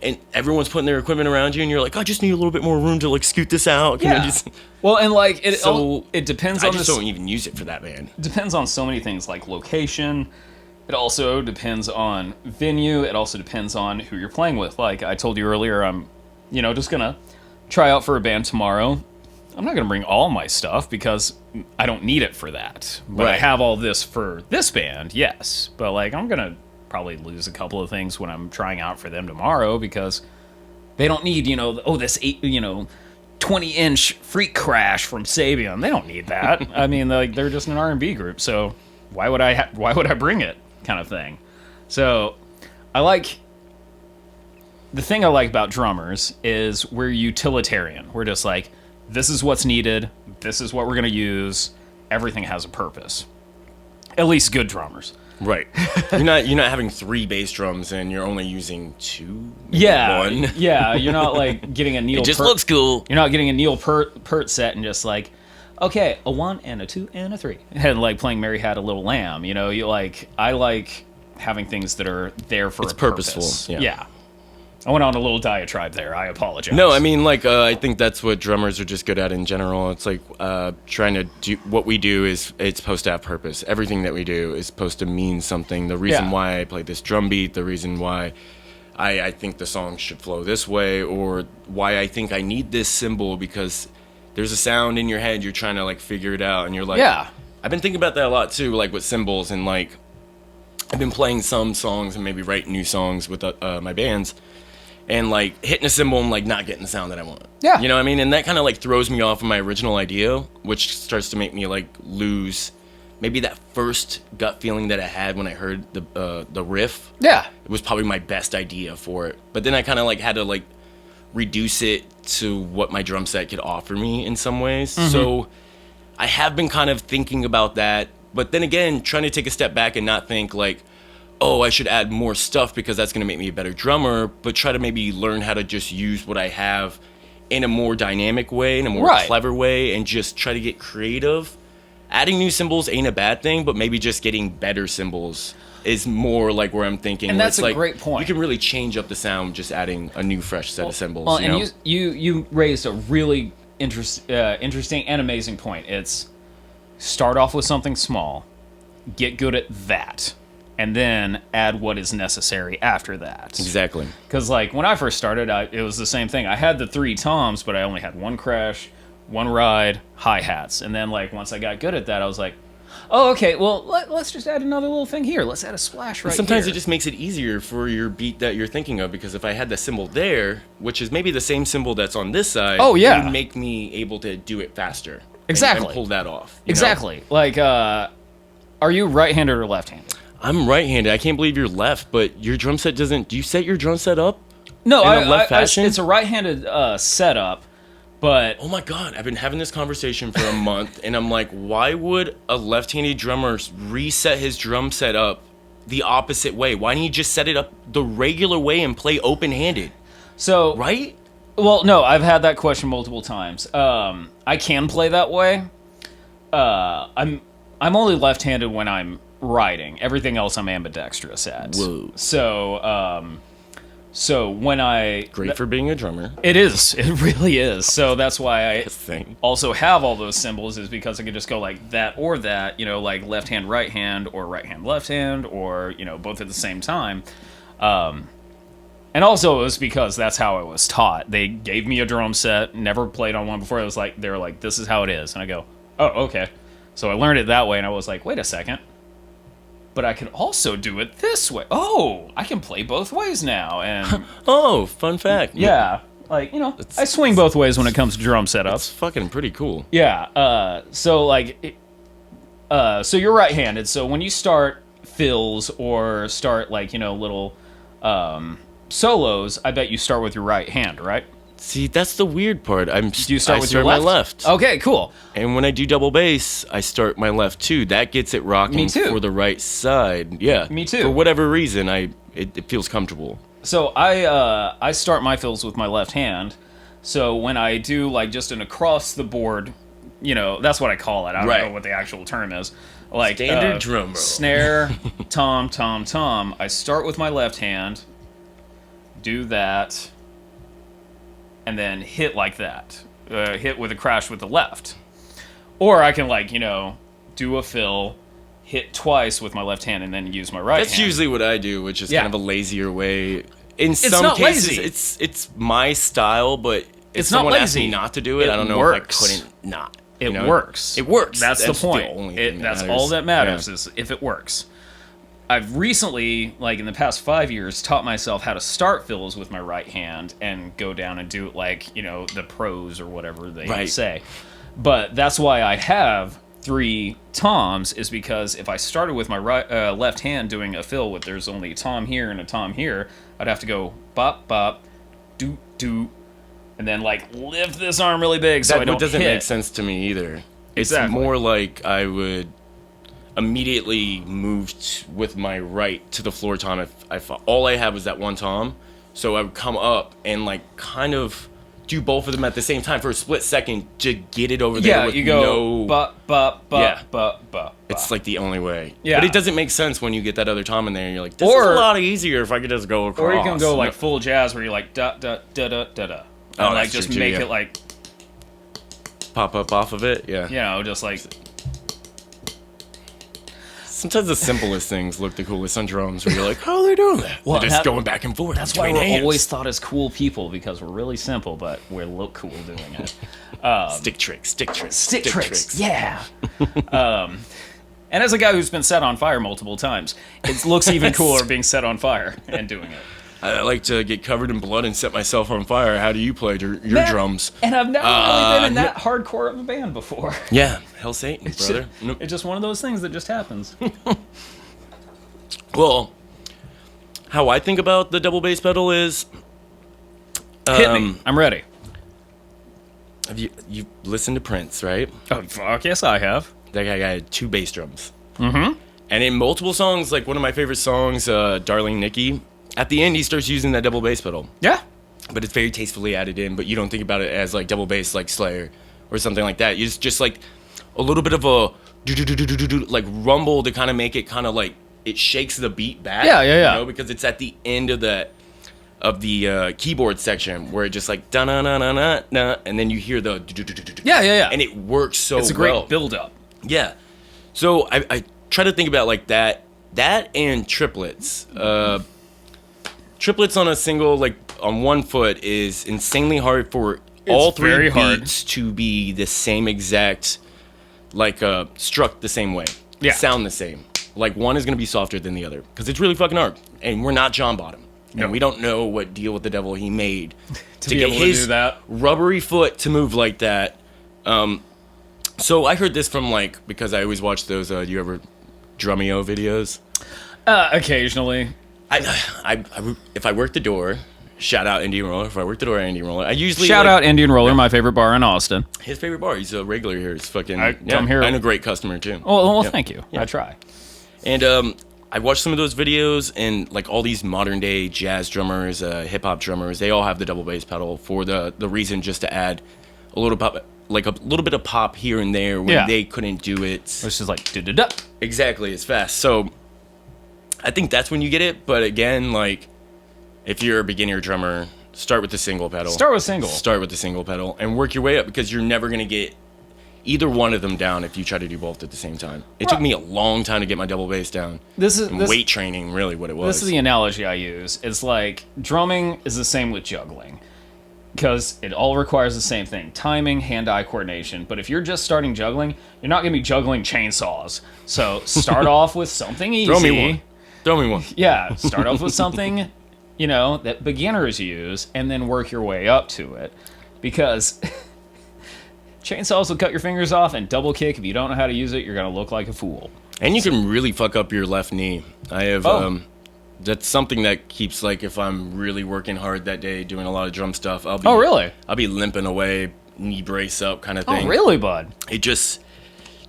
And everyone's putting their equipment around you, and you're like, I just need a little bit more room to, like, scoot this out. Can I just... Well, and, like, it depends on... I just don't even use it for that, man. It depends on so many things, like location. It also depends on venue. It also depends on who you're playing with. Like, I told you earlier, I'm, you know, just gonna try out for a band tomorrow. I'm not gonna bring all my stuff because I don't need it for that. But I have all this for this band, yes. But, like, I'm gonna probably lose a couple of things when I'm trying out for them tomorrow because they don't need, you know, this 20-inch Freak Crash from Sabian. They don't need that. I mean, like, they're just an R&B group, so why would I bring it, kind of thing. So the thing I like about drummers is we're utilitarian. We're just like, this is what's needed, this is what we're gonna use. Everything has a purpose. At least good drummers. Right. You're not having 3 bass drums and you're only using 2. Yeah. 1. Yeah. You're not like getting a Neil. It just looks cool. You're not getting a Neil Peart set and just like, okay, a 1 and a 2 and a 3, and like playing Mary Had a Little Lamb. You know, I like having things that are there for a purposeful. purpose. Yeah. I went on a little diatribe there. I apologize. No, I mean, like, I think that's what drummers are just good at in general. It's like trying to do what we do is it's supposed to have purpose. Everything that we do is supposed to mean something. The reason why I play this drum beat, the reason why I think the song should flow this way, or why I think I need this cymbal, because there's a sound in your head, you're trying to, like, figure it out, and you're like... Yeah. I've been thinking about that a lot, too, like, with cymbals, and, like, I've been playing some songs and maybe writing new songs with my bands, and, like, hitting a cymbal and, like, not getting the sound that I want. Yeah. You know what I mean? And that kind of, like, throws me off of my original idea, which starts to make me, like, lose maybe that first gut feeling that I had when I heard the riff. Yeah. It was probably my best idea for it. But then I kind of, like, had to, like, reduce it to what my drum set could offer me in some ways. Mm-hmm. So I have been kind of thinking about that. But then again, trying to take a step back and not think, like, oh, I should add more stuff because that's going to make me a better drummer, but try to maybe learn how to just use what I have in a more dynamic way, in a more clever way, and just try to get creative. Adding new cymbals ain't a bad thing, but maybe just getting better cymbals is more like where I'm thinking. And that's a like, great point. You can really change up the sound just adding a new, fresh set of cymbals. Well, you know? and you raised a really interesting and amazing point. It's start off with something small, get good at that, and then add what is necessary after that. Exactly. Because, like, when I first started, it was the same thing. I had the 3 toms, but I only had 1 crash, 1 ride, hi-hats. And then, like, once I got good at that, I was like, oh, okay, well, let's just add another little thing here. Let's add a splash right Sometimes here. it just makes it easier for your beat that you're thinking of, because if I had the cymbal there, which is maybe the same cymbal that's on this side, it would make me able to do it faster. Exactly. And pull that off. Exactly. Know? Like, are you right-handed or left-handed? I'm right-handed. I can't believe you're left, but your drum set doesn't... Do you set your drum set up? No, in a left fashion? It's a right-handed setup, but... Oh my god, I've been having this conversation for a month, and I'm like, why would a left-handed drummer reset his drum set up the opposite way? Why don't you just set it up the regular way and play open-handed? So... Right? Well, no, I've had that question multiple times. I can play that way. I'm only left-handed when I'm riding. Everything else I'm ambidextrous at. Whoa. So when I... Great for being a drummer. It is. It really is. So that's why I thing. Also have all those symbols, is because I could just go like that or that, you know, like left hand, right hand, or right hand, left hand, or, you know, both at the same time. And also it was because that's how I was taught. They gave me a drum set, never played on one before. It was like, they were like, this is how it is. And I go, oh, okay. So I learned it that way, and I was like, wait a second. But I could also do it this way. Oh, I can play both ways now. And oh, fun fact. Yeah. Like, I swing both ways when it comes to drum setups. It's fucking pretty cool. Yeah. So you're right-handed. So when you start fills or start little solos, I bet you start with your right hand, right? See, that's the weird part. Do you start with your my left? left? Okay, cool. And when I do double bass, I start my left too. That gets it rocking Me too. for the right side. Yeah. Me too. For whatever reason, it feels comfortable. So I start my fills with my left hand. So when I do just an across the board, that's what I call it. I don't know what the actual term is. Like Standard drum roll. Snare, tom, tom, tom. I start with my left hand, do that, and then hit like that. Hit with a crash with the left. Or I can do a fill, hit twice with my left hand, and then use my right hand. That's usually what I do, which is kind of a lazier way. In It's some not cases, lazy. it's my style, but if It's not someone asked lazy. me not to do it, I don't know works. if I couldn't not. It works. It works. That's the point. The only thing That's matters. all that matters Yeah. is if it works. I've recently, in the past 5 years, taught myself how to start fills with my right hand and go down and do it the pros or whatever they say. But that's why I have 3 toms, is because if I started with my left hand doing a fill with there's only a tom here and a tom here, I'd have to go bop, bop, doot, doot, and then lift this arm really big so I don't doesn't hit. make sense to me either. Exactly. It's more like I would immediately move with my right to the floor tom if all I had was that one tom. So I would come up and kind of do both of them at the same time for a split second to get it over there. Yeah, with you go no... bop, bop, bop, Yeah. bop, bop. It's the only way. Yeah. But it doesn't make sense when you get that other tom in there and you're like, this Or- is a lot easier if I could just go across. Or you can go No. full jazz where you're da da da da da da. Oh, And that's just true too, make yeah. it Pop up off of it, yeah. just Sometimes the simplest things look the coolest on drums where you're like, how are they doing that? Well, They're just that- going back and forth. That's why between we're hands. always thought as cool people, because we're really simple, but we look cool doing it. Stick tricks. Stick tricks, yeah. And as a guy who's been set on fire multiple times, it looks even cooler being set on fire and doing it. I like to get covered in blood and set myself on fire. How do you play your drums? And I've never really been in that hardcore of a band before. Yeah, hell Satan, brother. Nope. It's just one of those things that just happens. Well, how I think about the double bass pedal is... Hit me. I'm ready. Have you listened to Prince, right? Oh, fuck yes, I have. That guy had 2 bass drums. Mm-hmm. And in multiple songs, one of my favorite songs, Darling Nikki, at the end he starts using that double bass pedal. Yeah. But it's very tastefully added in, but you don't think about it as double bass like Slayer or something like that. It's just a little bit of a rumble to kind of make it kind of it shakes the beat back. Yeah. Because it's at the end of the keyboard section where it just da na na na na na, and then you hear the Yeah. and it works so well. It's a great build up. Yeah. So I try to think about that and triplets. Triplets on a single, on one foot, is insanely hard for all 3 very hard. beats to be the same exact, struck the same way. Yeah. Sound the same. One is going to be softer than the other. Because it's really fucking hard. And we're not John Bottom. No. And we don't know what Deal with the Devil he made to be get able to his do that. rubbery foot to move like that. So I heard this from because I always watch those do you ever Drumeo videos? Occasionally. I if I work the door, shout out Indian Roller. If I work the door, Indian Roller. I usually Shout out Indian Roller, my favorite bar in Austin. his favorite bar. He's a regular here. He's fucking come here. and a great customer too. Well, Yeah. thank you. Yeah. I try. And I watched some of those videos, and all these modern day jazz drummers, hip hop drummers, they all have the double bass pedal for the reason just to add a little pop, a little bit of pop here and there when they couldn't do it. It's just da-da-da. Exactly, as fast. So I think that's when you get it. But again, if you're a beginner drummer, start with the single pedal. Start with single. Start with the single pedal and work your way up, because you're never going to get either one of them down if you try to do both at the same time. It took me a long time to get my double bass down. This is And weight training, really, what it was. This is the analogy I use. It's drumming is the same with juggling, because it all requires the same thing: timing, hand-eye coordination. But if you're just starting juggling, you're not going to be juggling chainsaws. So start off with something easy. Throw me one. Yeah, start off with something that beginners use, and then work your way up to it. Because chainsaws will cut your fingers off, and double kick, if you don't know how to use it, you're going to look like a fool. And you can really fuck up your left knee. I have, that's something that keeps, like, if I'm really working hard that day, doing a lot of drum stuff, really? I'll be limping away, knee brace up kind of thing. Oh, really, bud?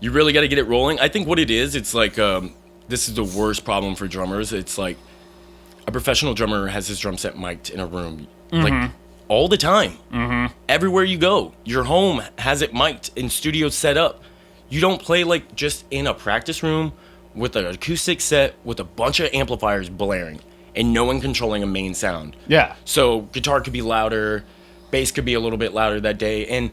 You really got to get it rolling. I think what it is, it's like, this is the worst problem for drummers. It's like a professional drummer has his drum set mic'd in a room, like, all the time. Everywhere you go. Your home has it mic'd and studio set up. You don't play, like, just in a practice room with an acoustic set with a bunch of amplifiers blaring and no one controlling a main sound. Yeah. So guitar could be louder, bass could be a little bit louder that day, and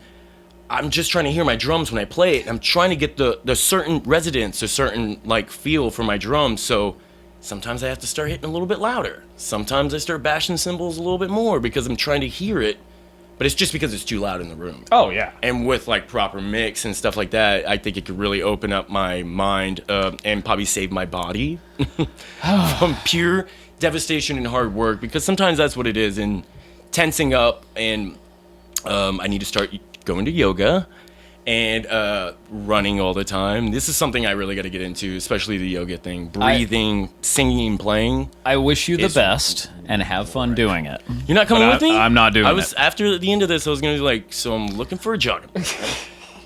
I'm just trying to hear my drums when I play it. I'm trying to get the certain resonance, a certain, like, feel for my drums. So sometimes I have to start hitting a little bit louder. Sometimes I start bashing cymbals a little bit more because I'm trying to hear it. But it's just because it's too loud in the room. Oh, yeah. And with, like, proper mix and stuff like that, I think it could really open up my mind and probably save my body from pure devastation and hard work. Because sometimes that's what it is. And tensing up, and I need to start going to yoga and running all the time. This is something I really got to get into, especially the yoga thing. Breathing, singing, playing. I wish you the best and have fun doing it. You're not coming with me? I'm not doing it. After the end of this, I was going to be like, so I'm looking for a job.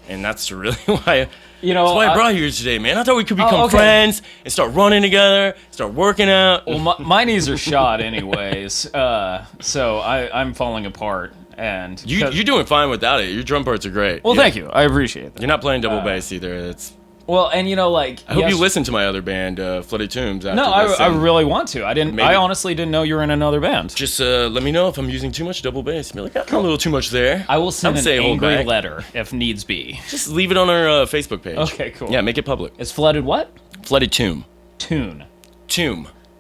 And that's really why that's why I brought you here today, man. I thought we could become friends and start running together, start working out. Well, my knees are shot anyways, so I'm falling apart. And you're doing fine without it. Your drum parts are great. Well, thank you. I appreciate that. You're not playing double bass either. It's and I hope you listen to my other band, Flooded Tombs. After no, this, I really want to. I honestly didn't know you were in another band. Just let me know if I'm using too much double bass. Be like, a little too much there. I will send an angry letter if needs be. Just leave it on our Facebook page. Okay, cool. Yeah, make it public. It's Flooded what? Flooded Tomb. Tomb.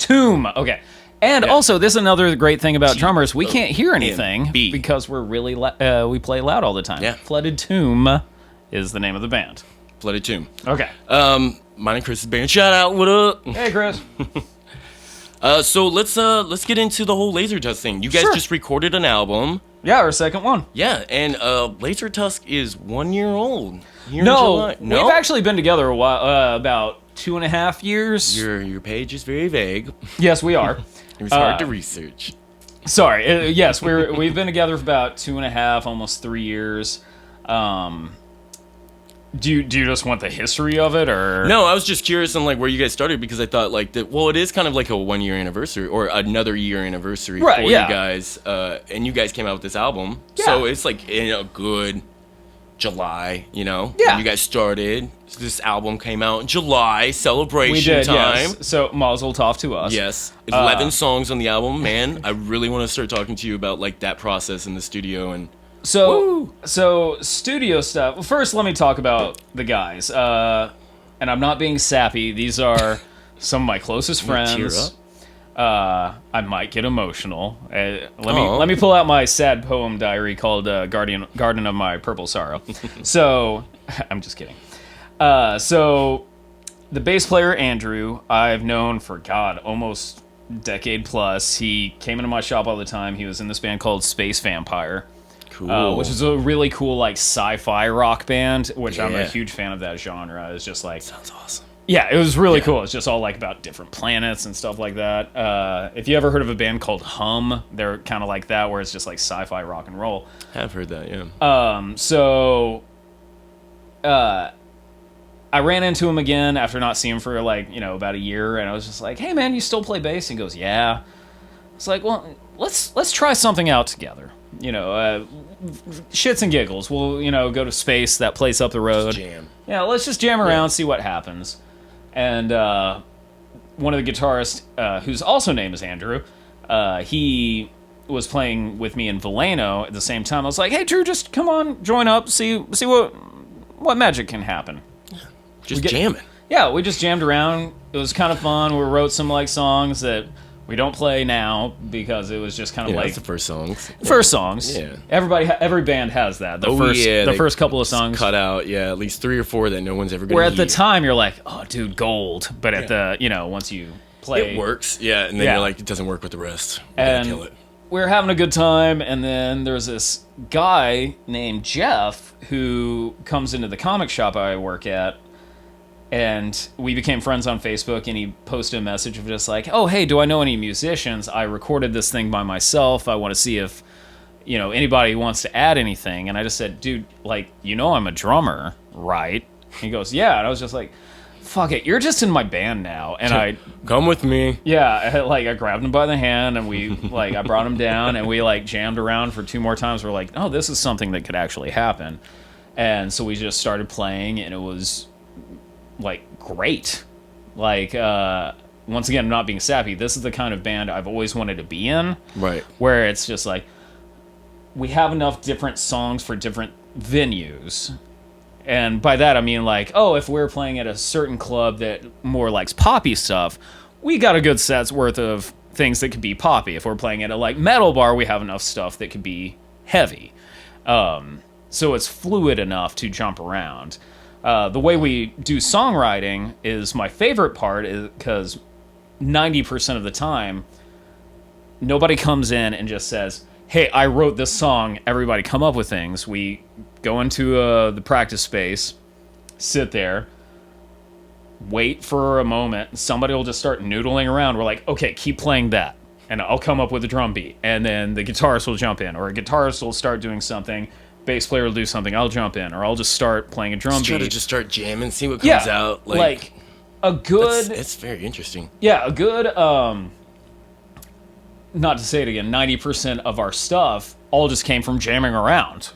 Okay. And also, this is another great thing about drummers. We can't hear anything because we're really we play loud all the time. Yeah. Flooded Tomb is the name of the band. Flooded Tomb. Okay. Mine and Chris's band. Shout out. What up? Hey, Chris. So let's get into the whole Laser Tusk thing. You guys just recorded an album. Yeah, our second one. Yeah, and Laser Tusk is 1 year old. No, we've actually been together a while, about 2.5 years. Your page is very vague. Yes, we are. It was hard to research. Sorry. Yes, we've been together for about 2.5, almost 3 years. Do you just want the history of it, or no? I was just curious on, like, where you guys started, because I thought, like, that. Well, it is kind of like a 1 year anniversary or another year anniversary for you guys, and you guys came out with this album, so it's like in a good July, Yeah. When you guys started. This album came out in July, celebration time. Yes. So Mazel Tov to us. Yes, 11 songs on the album. Man, I really want to start talking to you about, like, that process in the studio and. So studio stuff. Well, first, let me talk about the guys. And I'm not being sappy. These are some of my closest friends. Tear up. I might get emotional. Let me pull out my sad poem diary called Garden of My Purple Sorrow. So, I'm just kidding. So, the bass player, Andrew, I've known for, almost decade plus. He came into my shop all the time. He was in this band called Space Vampire. Cool. Which is a really cool, like, sci-fi rock band, which I'm a huge fan of that genre. It's just like... Sounds awesome. Yeah, it was really cool. It's just all, like, about different planets and stuff like that. If you ever heard of a band called Hum, they're kind of like that, where it's just, like, sci-fi rock and roll. I've heard that, yeah. I ran into him again after not seeing him for, like, about a year, and I was just like, hey, man, you still play bass? He goes, yeah. It's like, well, let's try something out together. Shits and giggles. We'll, go to Space, that place up the road. Just jam. Yeah, let's just jam around, see what happens. And one of the guitarists, whose also name is Andrew, he was playing with me in Valeno at the same time. I was like, hey, Drew, just come on, join up, see what magic can happen. Just jamming. Yeah, we just jammed around. It was kind of fun. We wrote some, like, songs that we don't play now because it was just kind of like the first songs. First songs. Yeah. Every band has that. The first couple of songs cut out. Yeah, at least 3 or 4 that no one's ever gonna. Where at the time you're like, oh, dude, gold. But at the once you play. It works, yeah, and then Yeah. you're like, it doesn't work with the rest. You gotta And kill it. we were having a good time, and then there's this guy named Jeff who comes into the comic shop I work at, and we became friends on Facebook, and he posted a message of just like, oh, hey, do I know any musicians? I recorded this thing by myself. I want to see if, anybody wants to add anything. And I just said, dude, like, I'm a drummer, right? And he goes, yeah. And I was just like, fuck it, you're just in my band now. And I Come with me. yeah, I grabbed him by the hand, and we I brought him down, and we jammed around for 2 more times. We're like, oh, this is something that could actually happen. And so we just started playing, and it was great. Once again, I'm not being sappy, this is the kind of band I've always wanted to be in. Right. Where it's just we have enough different songs for different venues. And by that I mean if we're playing at a certain club that more likes poppy stuff, we got a good set's worth of things that could be poppy. If we're playing at a metal bar, we have enough stuff that could be heavy. So it's fluid enough to jump around. The way we do songwriting is my favorite part, is because 90% of the time, nobody comes in and just says, hey, I wrote this song, everybody come up with things. We go into the practice space, sit there, wait for a moment, somebody will just start noodling around. We're like, okay, keep playing that, and I'll come up with a drum beat. And then the guitarist will jump in, or a guitarist will start doing something, bass player will do something, I'll jump in, or I'll just start playing a drum beat. Try to just start jamming, see what comes out. A good... It's very interesting. Yeah, a good... not to say it again, 90% of our stuff all just came from jamming around.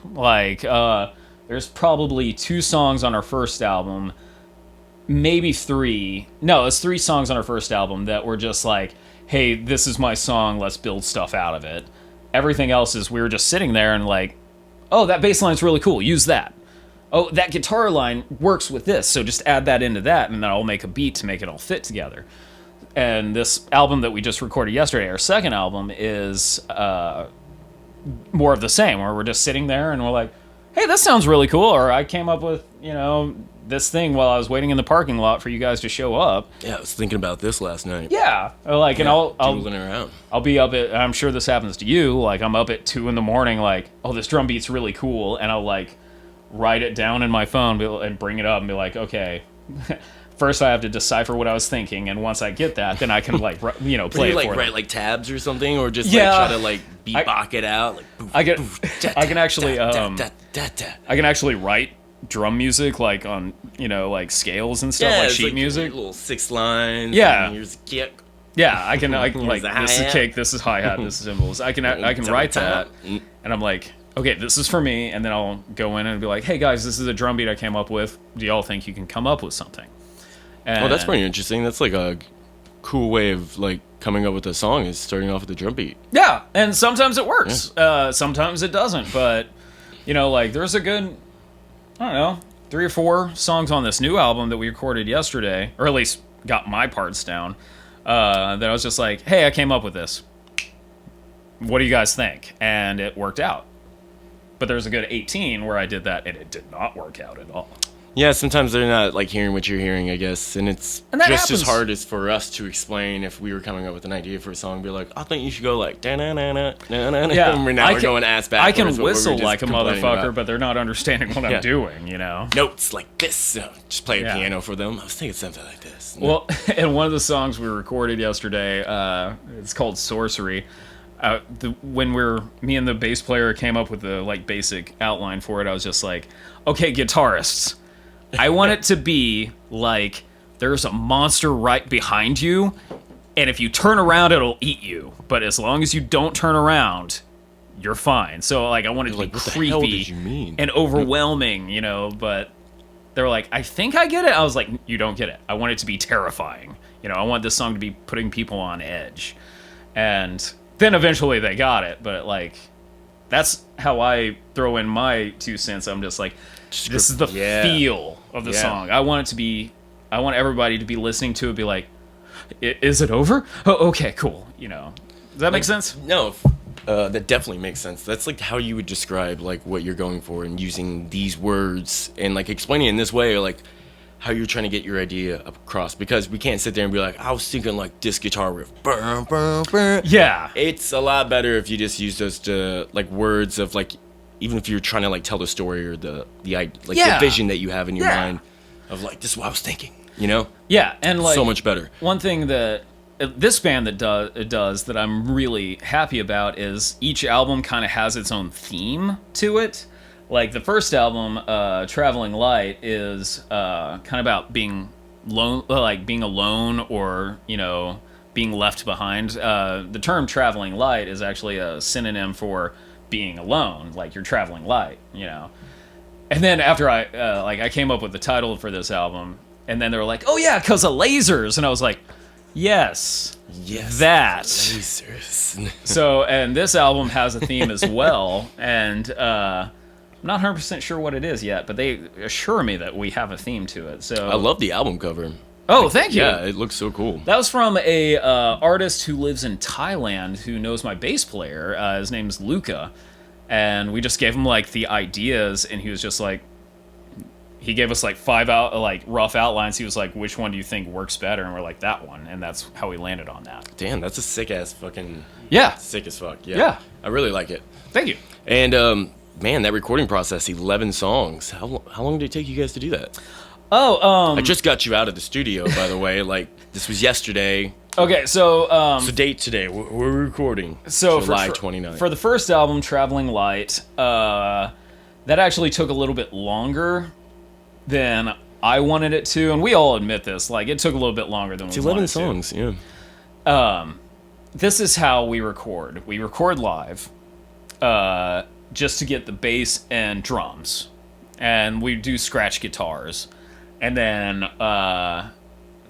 There's probably 2 songs on our first album, maybe 3. No, it's 3 songs on our first album that were just hey, this is my song, let's build stuff out of it. Everything else is we were just sitting there and oh, that bass line's really cool, use that. Oh, that guitar line works with this, so just add that into that, and then I'll make a beat to make it all fit together. And this album that we just recorded yesterday, our second album, is more of the same, where we're just sitting there and we're like, hey, this sounds really cool, or I came up with, this thing while I was waiting in the parking lot for you guys to show up. Yeah, I was thinking about this last night. Yeah, and I'll around. I'll be up at, I'm sure this happens to you, I'm up at 2 a.m, oh, this drum beat's really cool, and I'll write it down in my phone and bring it up and be like, okay, first I have to decipher what I was thinking, and once I get that, then I can play it for them. Write tabs or something, or just try to beatbox it out. I can actually write drum music on scales and stuff, sheet music, little 6 lines. Yeah, and here's a kick. Yeah, I can this is kick, this is hi-hat, this is cymbals. I can write that, and I'm like, okay, this is for me, and then I'll go in and be like, hey guys, this is a drum beat I came up with. Do y'all think you can come up with something? And that's pretty interesting. That's a cool way of coming up with a song, is starting off with a drum beat. Yeah, and sometimes it works. Yeah. Sometimes it doesn't, but there's a good, I don't know, 3 or 4 songs on this new album that we recorded yesterday, or at least got my parts down, that I was just like, hey, I came up with this. What do you guys think? And it worked out. But there's a good 18 where I did that, and it did not work out at all. Yeah, sometimes they're not hearing what you're hearing, I guess, and it's just as hard as for us to explain if we were coming up with an idea for a song, be like, I think you should go da-na-na-na, na-na-na, yeah, and we're going ass backwards. I can whistle like a motherfucker, but they're not understanding what I'm doing, Notes like this, just play a piano for them. I was thinking something like this. Well, and one of the songs we recorded yesterday, it's called Sorcery. When me and the bass player came up with the basic outline for it, I was just like, okay, guitarists, I want it to be there's a monster right behind you, and if you turn around, it'll eat you. But as long as you don't turn around, you're fine. So I want it to be creepy hell did you mean? And overwhelming, but they were like, I think I get it. I was like, you don't get it. I want it to be terrifying. I want this song to be putting people on edge. And then eventually they got it, but that's how I throw in my 2 cents. I'm just this is the feel of the song. I want everybody to be listening to it, be like, is it over? Oh, okay, cool. Does that make sense? No, that definitely makes sense. That's how you would describe what you're going for, and using these words and explaining it in this way. how you're trying to get your idea across, because we can't sit there and be like, I was thinking like this guitar riff. Burr, burr, burr. Yeah. It's a lot better if you just use those to like words of like, even if you're trying to like tell the story or the vision that you have in your mind of like, this is what I was thinking, you know? Yeah, and like so much better. One thing that this band that does that I'm really happy about is each album kind of has its own theme to it. Like the first album, Traveling Light, is kind of about being being alone, or being left behind. The term Traveling Light is actually a synonym for being alone, like you're traveling light, And then after I came up with the title for this album, and then they were like, "Oh yeah, because of lasers," and I was like, "Yes, that lasers." So, and this album has a theme as well, and I'm not 100% sure what it is yet, but they assure me that we have a theme to it. So I love the album cover. Oh, thank you. Yeah, it looks so cool. That was from a artist who lives in Thailand who knows my bass player. His name's Luca, and we just gave him like the ideas, and he was just like, he gave us like 5 rough outlines. He was like, "Which one do you think works better?" And we're like, "That one," and that's how we landed on that. Damn, that's a sick ass fucking sick as fuck. Yeah, I really like it. Thank you. And man, that recording process, 11 songs. How long did it take you guys to do that? Oh, I just got you out of the studio, by the way. Like, this was yesterday. Okay, so so date today. We're recording. So July 29th. For the first album, Traveling Light, that actually took a little bit longer than I wanted it to, and we all admit this. Like, it took a little bit longer than we wanted to. It's 11 songs, yeah. This is how we record. We record live, just to get the bass and drums, and we do scratch guitars. And then,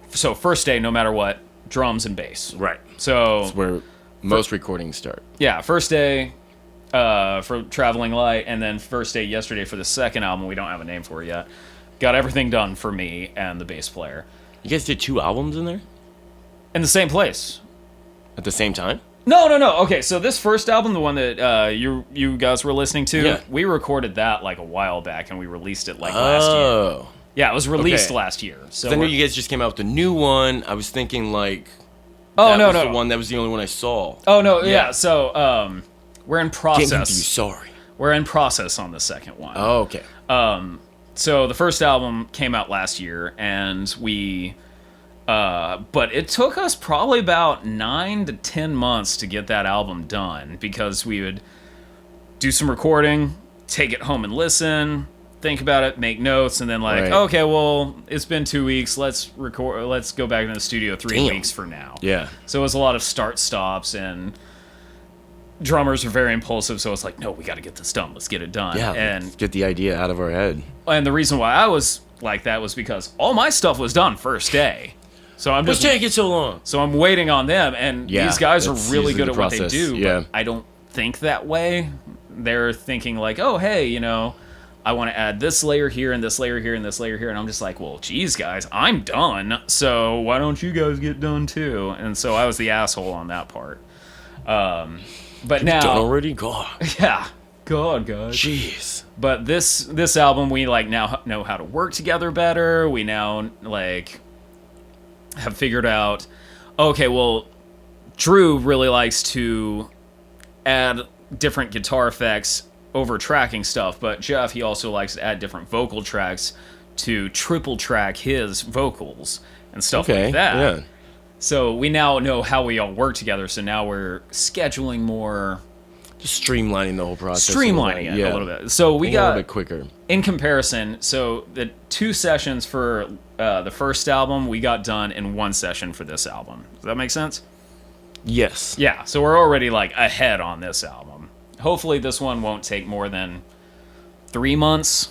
so first day, no matter what, drums and bass. Right. So that's where most recordings start. Yeah, first day for Traveling Light, and then first day yesterday for the second album. We don't have a name for it yet. Got everything done for me and the bass player. You guys did 2 albums in there? In the same place. At the same time? No. Okay, so this first album, the one that you guys were listening to, we recorded that like a while back, and we released it like last year. Yeah, it was released last year. So I knew you guys just came out with a new one. I was thinking like, no, the one that was the only one I saw. Oh no, yeah. So we're in process. Sorry, we're in process on the second one. Oh, okay. So the first album came out last year, and we, but it took us probably about 9 to 10 months to get that album done, because we would do some recording, take it home and listen, think about it, make notes, and then okay, well, it's been 2 weeks. Let's go back into the studio 3 weeks for now. Yeah. So it was a lot of start stops, and drummers are very impulsive. So it's like, no, we got to get this done. Let's get it done. Yeah. And let's get the idea out of our head. And the reason why I was like that was because all my stuff was done first day. So I'm just taking so long. So I'm waiting on them, and these guys are really good at what they do. Yeah. But I don't think that way. They're thinking like, oh, hey, I want to add this layer here and this layer here and this layer here. And I'm just like, well, geez, guys, I'm done. So why don't you guys get done too? And so I was the asshole on that part. But now done already? God. Yeah. God, guys. Jeez. But this album, we like now know how to work together better. We now like have figured out, okay, well, Drew really likes to add different guitar effects over tracking stuff, but Jeff, he also likes to add different vocal tracks to triple track his vocals and stuff like that. Yeah. So we now know how we all work together, so now we're scheduling more. Just streamlining the whole process. Streamlining it a little bit. So we got a little bit quicker. In comparison, so the 2 sessions for the first album, we got done in 1 session for this album. Does that make sense? Yes. Yeah, so we're already like ahead on this album. Hopefully this one won't take more than 3 months,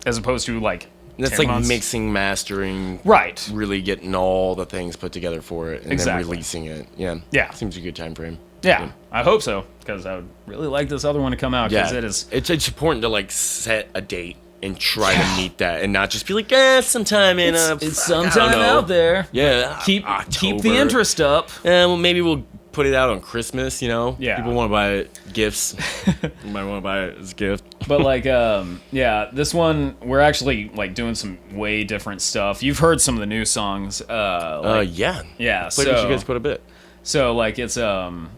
as opposed to like that's 10 like months. Mixing, mastering, right? Really getting all the things put together for it, and then releasing it. Yeah. Seems a good time frame. Yeah, I hope so, because I would really like this other one to come out. Because it is. It's important to like set a date and try to meet that, and not just be like, sometime in it's sometime out there. Yeah, keep the interest up. Well, maybe we'll put it out on Christmas, you know? Yeah. People want to buy it gifts. You might want to buy it as a gift. But like, yeah, this one we're actually like doing some way different stuff. You've heard some of the new songs. Yeah. Yeah. Played with you guys quite a bit. So like it's a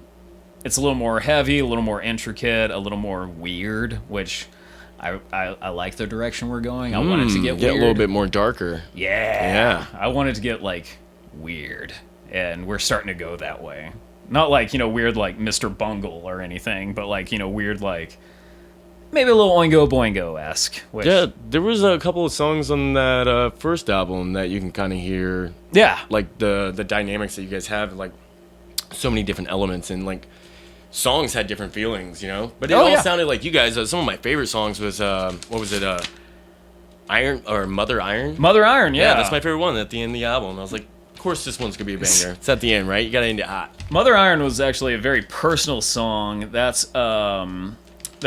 little more heavy, a little more intricate, a little more weird, which I like the direction we're going. I wanted to get weird. A little bit more darker. Yeah. I wanted to get like weird, and we're starting to go that way. Not like, weird like Mr. Bungle or anything, but like, weird like maybe a little Oingo Boingo-esque. Which, yeah, there was a couple of songs on that first album that you can kind of hear. Yeah. Like the dynamics that you guys have, like so many different elements, and like songs had different feelings, But it all sounded like you guys. Some of my favorite songs was what was it? Iron or Mother Iron. Mother Iron, yeah. That's my favorite one at the end of the album. I was like, of course this one's gonna be a banger. It's at the end, right? You gotta end it hot. Mother Iron was actually a very personal song. That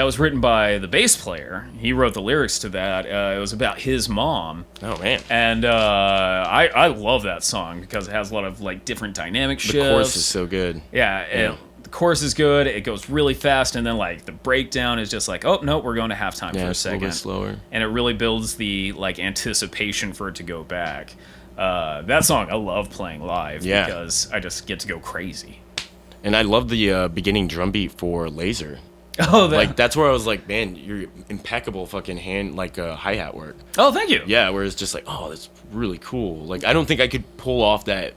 was written by the bass player. He wrote the lyrics to that. It was about his mom. Oh man! And I love that song because it has a lot of like different dynamic shifts. The chorus is so good. Yeah. The chorus is good. It goes really fast, and then like the breakdown is just like, oh no, we're going to halftime for a second. A little bit slower. And it really builds the like anticipation for it to go back. That song I love playing live because I just get to go crazy. And I love the beginning drum beat for Laser. Oh, that's where I was like, man, you're impeccable fucking hand hi-hat work. Oh, thank you. Yeah, where it's just like, oh, that's really cool. Like, I don't think I could pull off that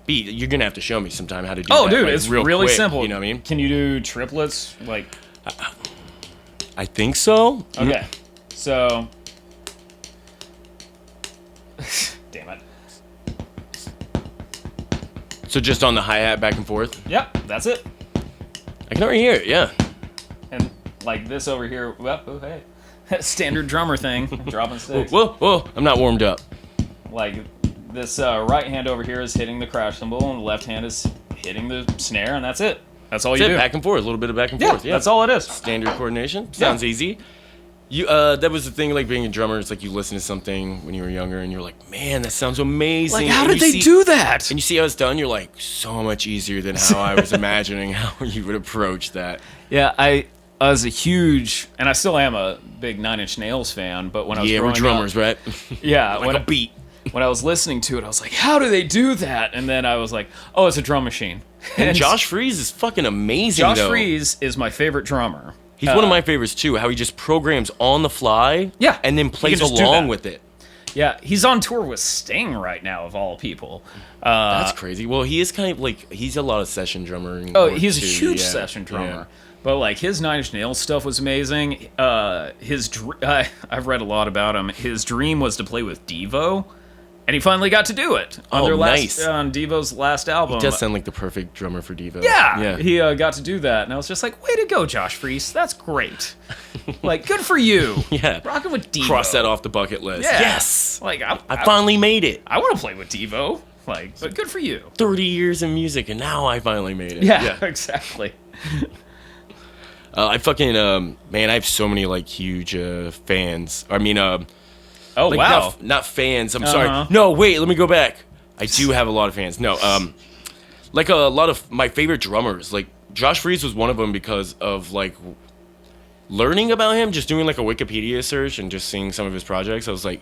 beat. You're gonna have to show me sometime how to do that. Oh, dude, like, it's really quick, simple. You know what I mean? Can you do triplets? Like, I think so. Okay, so, damn it. So just on the hi-hat back and forth? Yep, that's it. I can already hear it, yeah. And like this over here, oh, hey. Standard drummer thing, dropping sticks. Whoa, I'm not warmed up. Like this right hand over here is hitting the crash cymbal, and the left hand is hitting the snare, and that's it. That's all you do. Back and forth, a little bit of back and forth. Yeah, that's all it is. Standard coordination. Sounds easy. You that was the thing, like being a drummer. It's like you listen to something when you were younger, and you're like, man, that sounds amazing. Like, how did they do that? And you see how it's done, you're like, so much easier than how I was imagining how you would approach that. Yeah, I was a huge, and I still am a big Nine Inch Nails fan. But when I was growing we're drummers, up, right? Yeah, like a beat. When I was listening to it, I was like, how do they do that? And then I was like, oh, it's a drum machine. And Josh Freese is fucking amazing. Josh Freese is my favorite drummer. He's one of my favorites too. How he just programs on the fly, and then plays along with it. Yeah, he's on tour with Sting right now, of all people. That's crazy. Well, he is kind of like he's a lot of session drummer. Oh, he's a huge session drummer. Yeah. But like his Nine Inch Nails stuff was amazing. I've read a lot about him. His dream was to play with Devo. And he finally got to do it on on Devo's last album. He does sound like the perfect drummer for Devo. Yeah. He got to do that, and I was just like, "Way to go, Josh Freese! That's great. Like, good for you. Yeah, rocking with Devo. Cross that off the bucket list. Yeah. Yes, like I finally made it. I want to play with Devo. Like, but good for you. 30 years in music, and now I finally made it. Yeah. Exactly. I fucking man, I have so many like huge fans. I mean, oh, like, wow. Not fans. I'm sorry. No, wait. Let me go back. I do have a lot of fans. No, like a lot of my favorite drummers. Like Josh Freese was one of them because of like learning about him, just doing like a Wikipedia search and just seeing some of his projects. I was like,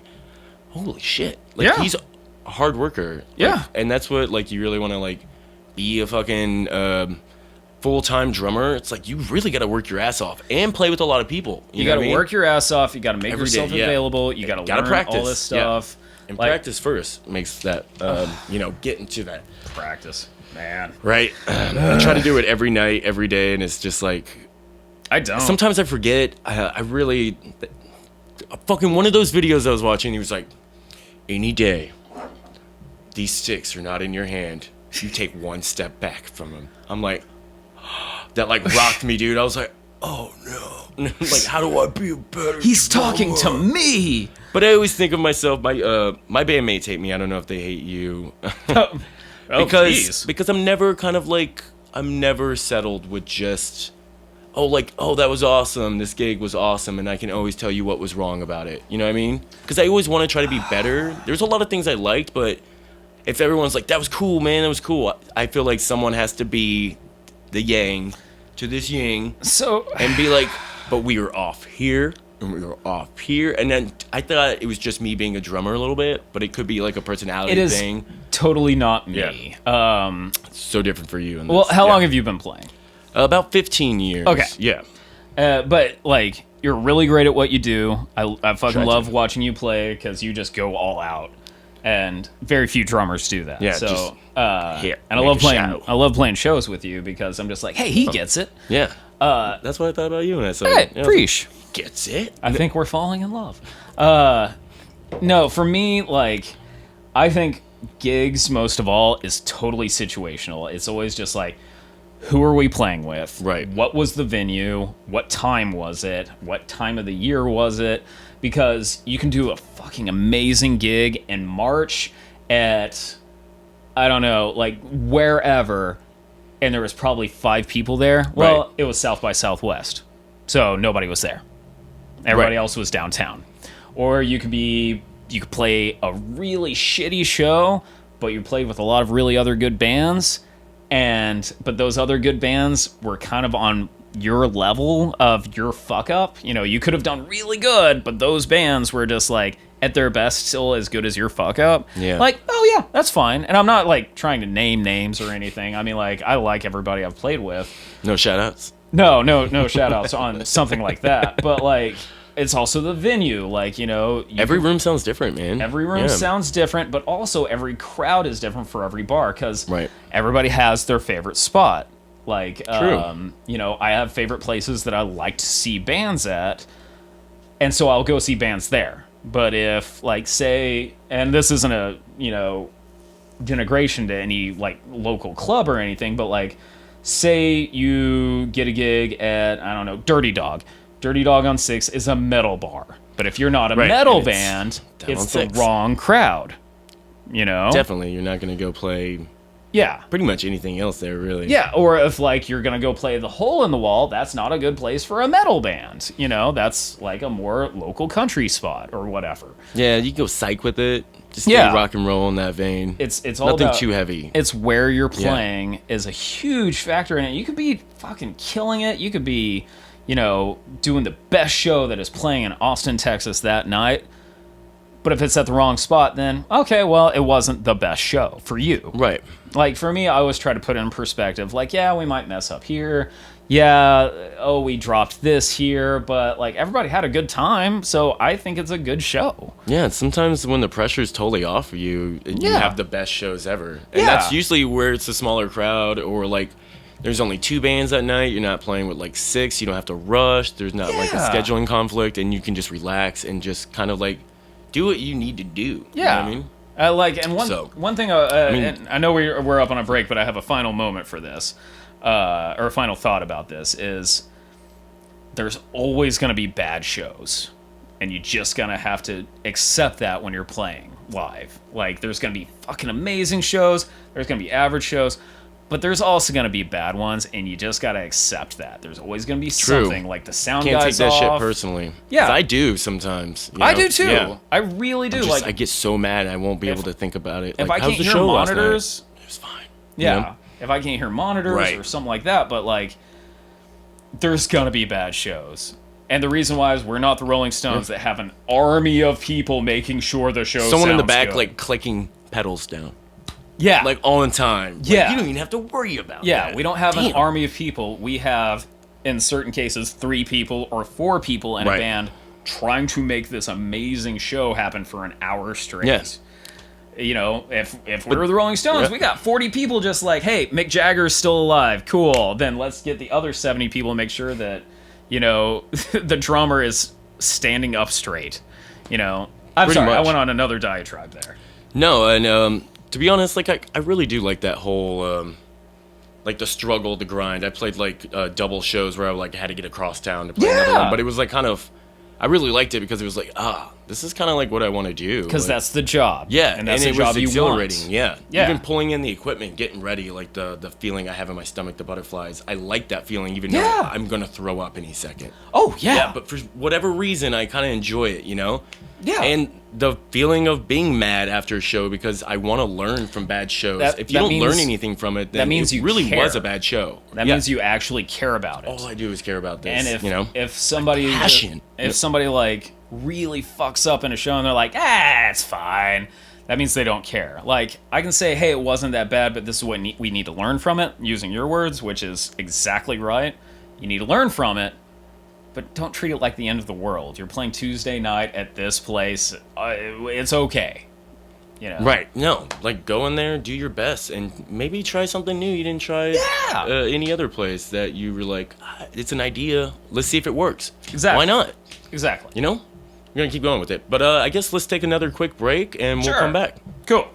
holy shit! Like he's a hard worker. Yeah, and that's what like you really want to like be a fucking full-time drummer. It's like you really got to work your ass off and play with a lot of people. You got to work your ass off. You got to make yourself available. You got to learn practice all this stuff. Yeah. And practice first makes that, get into that. Practice, man. Right. I try to do it every night, every day, and it's just like... I don't. Sometimes I forget. I really... Fucking one of those videos I was watching, he was like, any day, these sticks are not in your hand. You take one step back from them. I'm like... That like rocked me, dude. I was like, oh no. Like, how do I be a better He's drummer? talking to me. But I always think of myself, my bandmates hate me. I don't know if they hate you. Because I'm never settled with just, that was awesome. This gig was awesome. And I can always tell you what was wrong about it. You know what I mean? Because I always want to try to be better. There's a lot of things I liked, but if everyone's like, that was cool, man, that was cool, I feel like someone has to be the yang to this yin, So and be like, but we were off here and we were off here. And then I thought it was just me being a drummer a little bit, but it could be like a personality it is thing. totally not me. It's so different for you. Well, how long have you been playing? About 15 years. Okay. Yeah. But like, you're really great at what you do. I fucking Try love to. watching you play because you just go all out, and very few drummers do that. Yeah, So, just and I make love a playing. show. I love playing shows with you because I'm just like, hey, he gets it. Yeah. That's what I thought about you when I saw Hey, it. Yeah, preach. gets it. I think we're falling in love. No, for me, like, I think gigs, most of all, is totally situational. It's always just like, who are we playing with? Right. What was the venue? What time was it? What time of the year was it? Because you can do a fucking amazing gig in March at, I don't know, like, wherever, and there was probably 5 people there. Well, Right. it was South by Southwest, so nobody was there. Everybody Right. else was downtown. Or you could play a really shitty show, but you played with a lot of really other good bands, but those other good bands were kind of on your level of your fuck up. You know, you could have done really good, but those bands were just like at their best still as good as your fuck up. Yeah. Like, oh yeah, that's fine. And I'm not like trying to name names or anything. I mean, like, I like everybody I've played with. No shout outs. No shout outs on something like that. But like, it's also the venue. Like, you know, Every room sounds different, man. every room Yeah. sounds different, but also every crowd is different for every bar because Right. everybody has their favorite spot. Like, True. you know, I have favorite places that I like to see bands at, and so I'll go see bands there. But if, like, say, and this isn't a, you know, denigration to any, like, local club or anything, but, like, say you get a gig at, I don't know, Dirty Dog. Dirty Dog on 6 is a metal bar. But if you're not a Right, metal and it's band, down it's on the 6. wrong crowd. You know? Definitely, you're not going to go play Yeah. pretty much anything else there, really. Yeah, or if, like, you're gonna go play the Hole in the Wall, that's not a good place for a metal band. You know, that's like a more local country spot or whatever. Yeah, you can go psych with it. Just Yeah. stay rock and roll in that vein. It's all Nothing about, too heavy. It's where you're playing is a huge factor in it. You could be fucking killing it. You could be, you know, doing the best show that is playing in Austin, Texas that night. But if it's at the wrong spot, then okay, well, it wasn't the best show for you. Right. Like, for me, I always try to put it in perspective. Like, yeah, we might mess up here. Yeah, oh, we dropped this here. But, like, everybody had a good time, so I think it's a good show. Yeah, sometimes when the pressure's totally off of you, you Yeah. have the best shows ever. And Yeah. that's usually where it's a smaller crowd, or, like, there's only 2 bands that night. You're not playing with, like, 6. You don't have to rush. There's not, like, a Yeah. scheduling conflict, and you can just relax and just kind of, like, do what you need to do. You know Yeah. what I mean? And one thing, and I know we're up on a break, but I have a final moment for this, or a final thought about this, is there's always going to be bad shows, and you just going to have to accept that when you're playing live. Like, there's going to be fucking amazing shows, there's going to be average shows, but there's also going to be bad ones, and you just got to accept that. There's always going to be True. something, like the sound Can't take guy's that shit off. personally. Yeah. 'Cause I do sometimes. you I know? do too. Yeah. I really do. Just, Like, I get so mad I won't be able to think about it. if Like, I how's can't the hear show last night? monitors, It was fine. yeah. You know? If I can't hear monitors Right. or something like that, but like, there's gonna be bad shows. And the reason why is we're not the Rolling Stones that have an army of people making sure the show Someone in the sounds back, good. like, clicking pedals down. yeah, Like, all the time. Like, Yeah. you don't even have to worry about yeah. that. We don't have an Damn. army of people. We have, in certain cases, 3 people or 4 people in a Right. band trying to make this amazing show happen for an hour straight. Yes. You know, if we were the Rolling Stones, yeah. we got 40 people just like, hey, Mick Jagger's still alive. Cool. Then let's get the other 70 people and make sure that, you know, the drummer is standing up straight. You know, I'm Pretty sorry, I much. went on another diatribe there. No, and to be honest, like, I really do like that whole, like, the struggle, the grind. I played, like, double shows where I, like, had to get across town to play another Yeah. one. But it was, like, kind of, I really liked it because it was like, this is kind of like what I want to do. Because like, that's the job. Yeah, and that's and the job was you exhilarating. want. Yeah. Yeah. Even pulling in the equipment, getting ready, like the feeling I have in my stomach, the butterflies. I like that feeling, even though Yeah. I'm gonna throw up any second. Oh, yeah. Yeah, but for whatever reason, I kind of enjoy it, you know? Yeah. And the feeling of being mad after a show because I want to learn from bad shows. If you that don't means- learn anything from it, then that means it you really care. was a bad show. That Yeah. means you actually care about it. All I do is care about this, And if you know? if somebody Passion. if somebody like really fucks up in a show and they're like, it's fine, that means they don't care. Like, I can say, hey, it wasn't that bad, but this is what we need to learn from it, using your words, which is exactly right. You need to learn from it, but don't treat it like the end of the world. You're playing Tuesday night at this place. It's okay. You know? Right. No, like go in there, do your best, and maybe try something new you didn't try any other place that you were like, it's an idea. Let's see if it works. Exactly. Why not? Exactly. You know? We're going to keep going with it. But I guess let's take another quick break and we'll Sure. come back. Cool.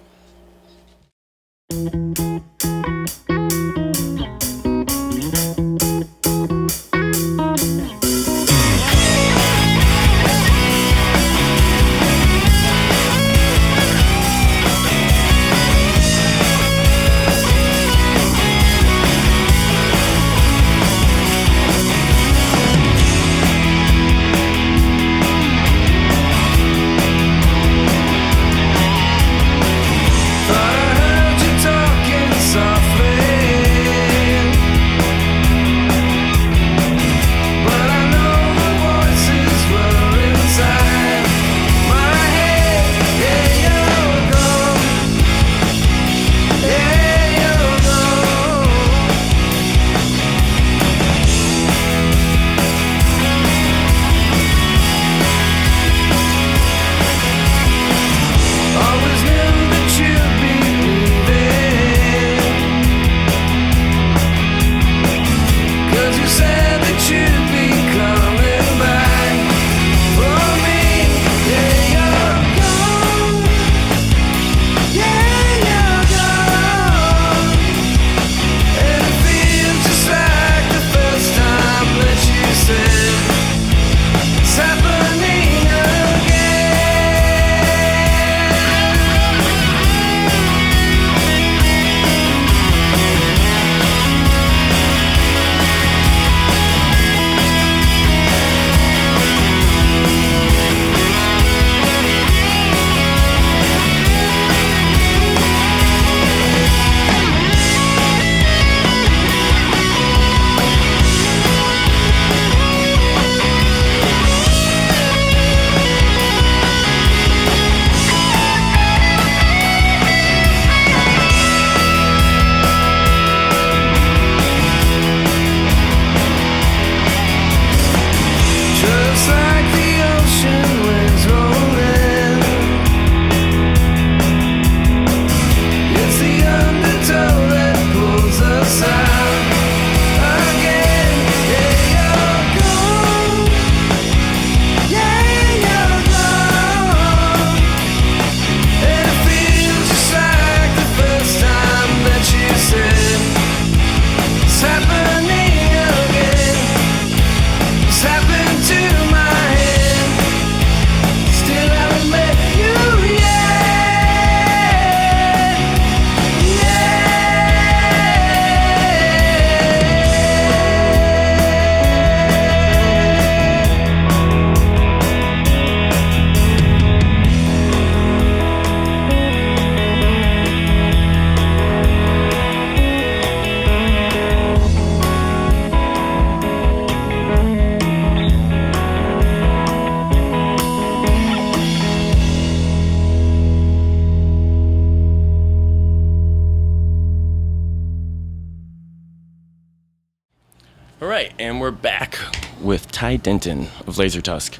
All right, and we're back with Ty Denton of Laser Tusk.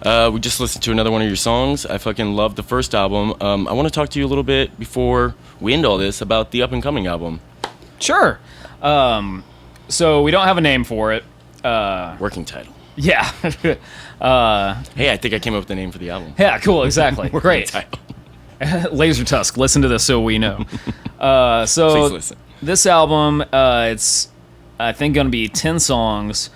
We just listened to another one of your songs. I fucking love the first album. I want to talk to you a little bit before we end all this about the up-and-coming album. Sure. So we don't have a name for it. Working title. Yeah. Hey, I think I came up with the name for the album. Yeah, cool, exactly. Working Great. title. Laser Tusk, listen to this so we know. Please listen. This album, it's, I think, going to be 10 songs.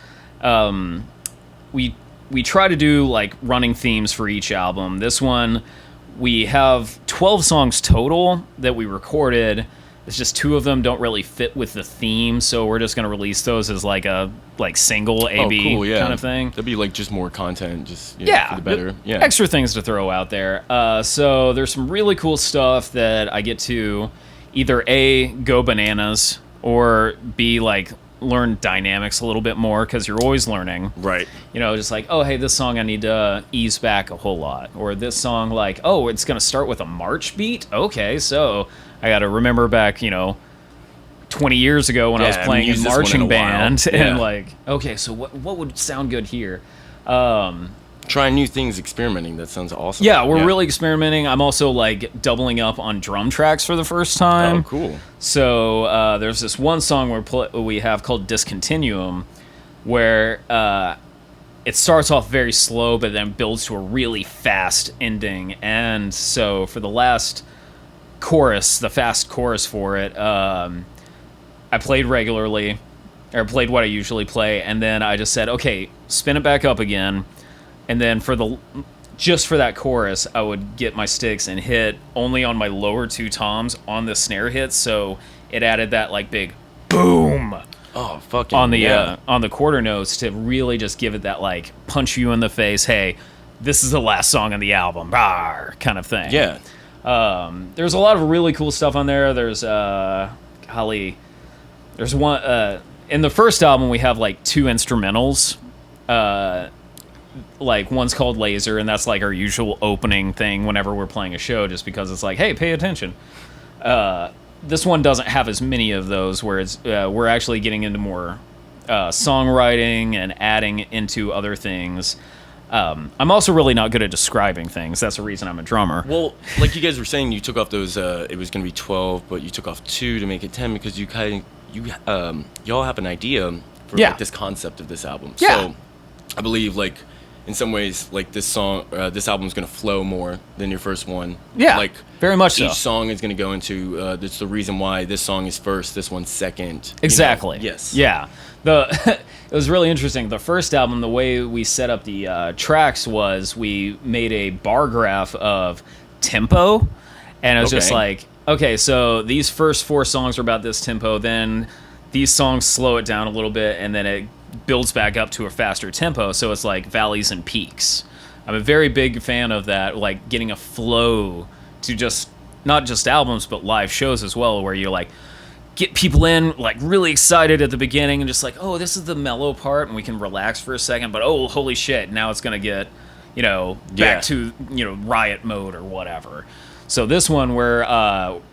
We we try to do like running themes for each album. This one, we have 12 songs total that we recorded. It's just 2 of them don't really fit with the theme, so we're just gonna release those as like a single A/B kind of thing. That'd be like just more content, just for the better. Yeah, extra things to throw out there. So there's some really cool stuff that I get to either A, go bananas, or B, like learn dynamics a little bit more, because you're always learning. Right. Just like, oh, hey, this song I need to ease back a whole lot. Or this song, like, oh, it's going to start with a march beat? Okay, so I got to remember back, 20 years ago when I was playing in marching band. And like, okay, so what would sound good here? Trying new things, experimenting. That sounds awesome. Yeah, we're really experimenting. I'm also like doubling up on drum tracks for the first time. Oh, cool. So there's this one song we have called Discontinuum, where it starts off very slow, but then builds to a really fast ending. And so for the last chorus, the fast chorus for it, I played regularly, or played what I usually play, and then I just said, okay, spin it back up again. And then for that chorus, I would get my sticks and hit only on my lower 2 toms on the snare hits, so it added that like big boom. Oh, fucking on the quarter notes to really just give it that like punch you in the face. Hey, this is the last song on the album, kind of thing. Yeah. There's a lot of really cool stuff on there. There's there's one in the first album we have like 2 instrumentals. Like one's called Laser, and that's like our usual opening thing whenever we're playing a show, just because it's like, hey, pay attention. This one doesn't have as many of those, where it's we're actually getting into more songwriting and adding into other things. I'm also really not good at describing things. That's the reason I'm a drummer. Well, like you guys were saying, you took off those. It was going to be 12, but you took off 2 to make it 10 because y'all have an idea for like this concept of this album. Yeah. So I believe like in some ways like this album is going to flow more than your first one. Yeah. Like very much so. Each song is going to go into that's the reason why this song is first, this one's second. Exactly. Yes. Yeah. It was really interesting. The first album, the way we set up the tracks was we made a bar graph of tempo, and it was just like, okay, so these first 4 songs are about this tempo, then these songs slow it down a little bit, and then it builds back up to a faster tempo, so it's like valleys and peaks. I'm a very big fan of that, like getting a flow to just not just albums but live shows as well, where you're like get people in like really excited at the beginning and just like, oh, this is the mellow part and we can relax for a second, but oh, holy shit, now it's gonna get back to riot mode or whatever. So this one, we're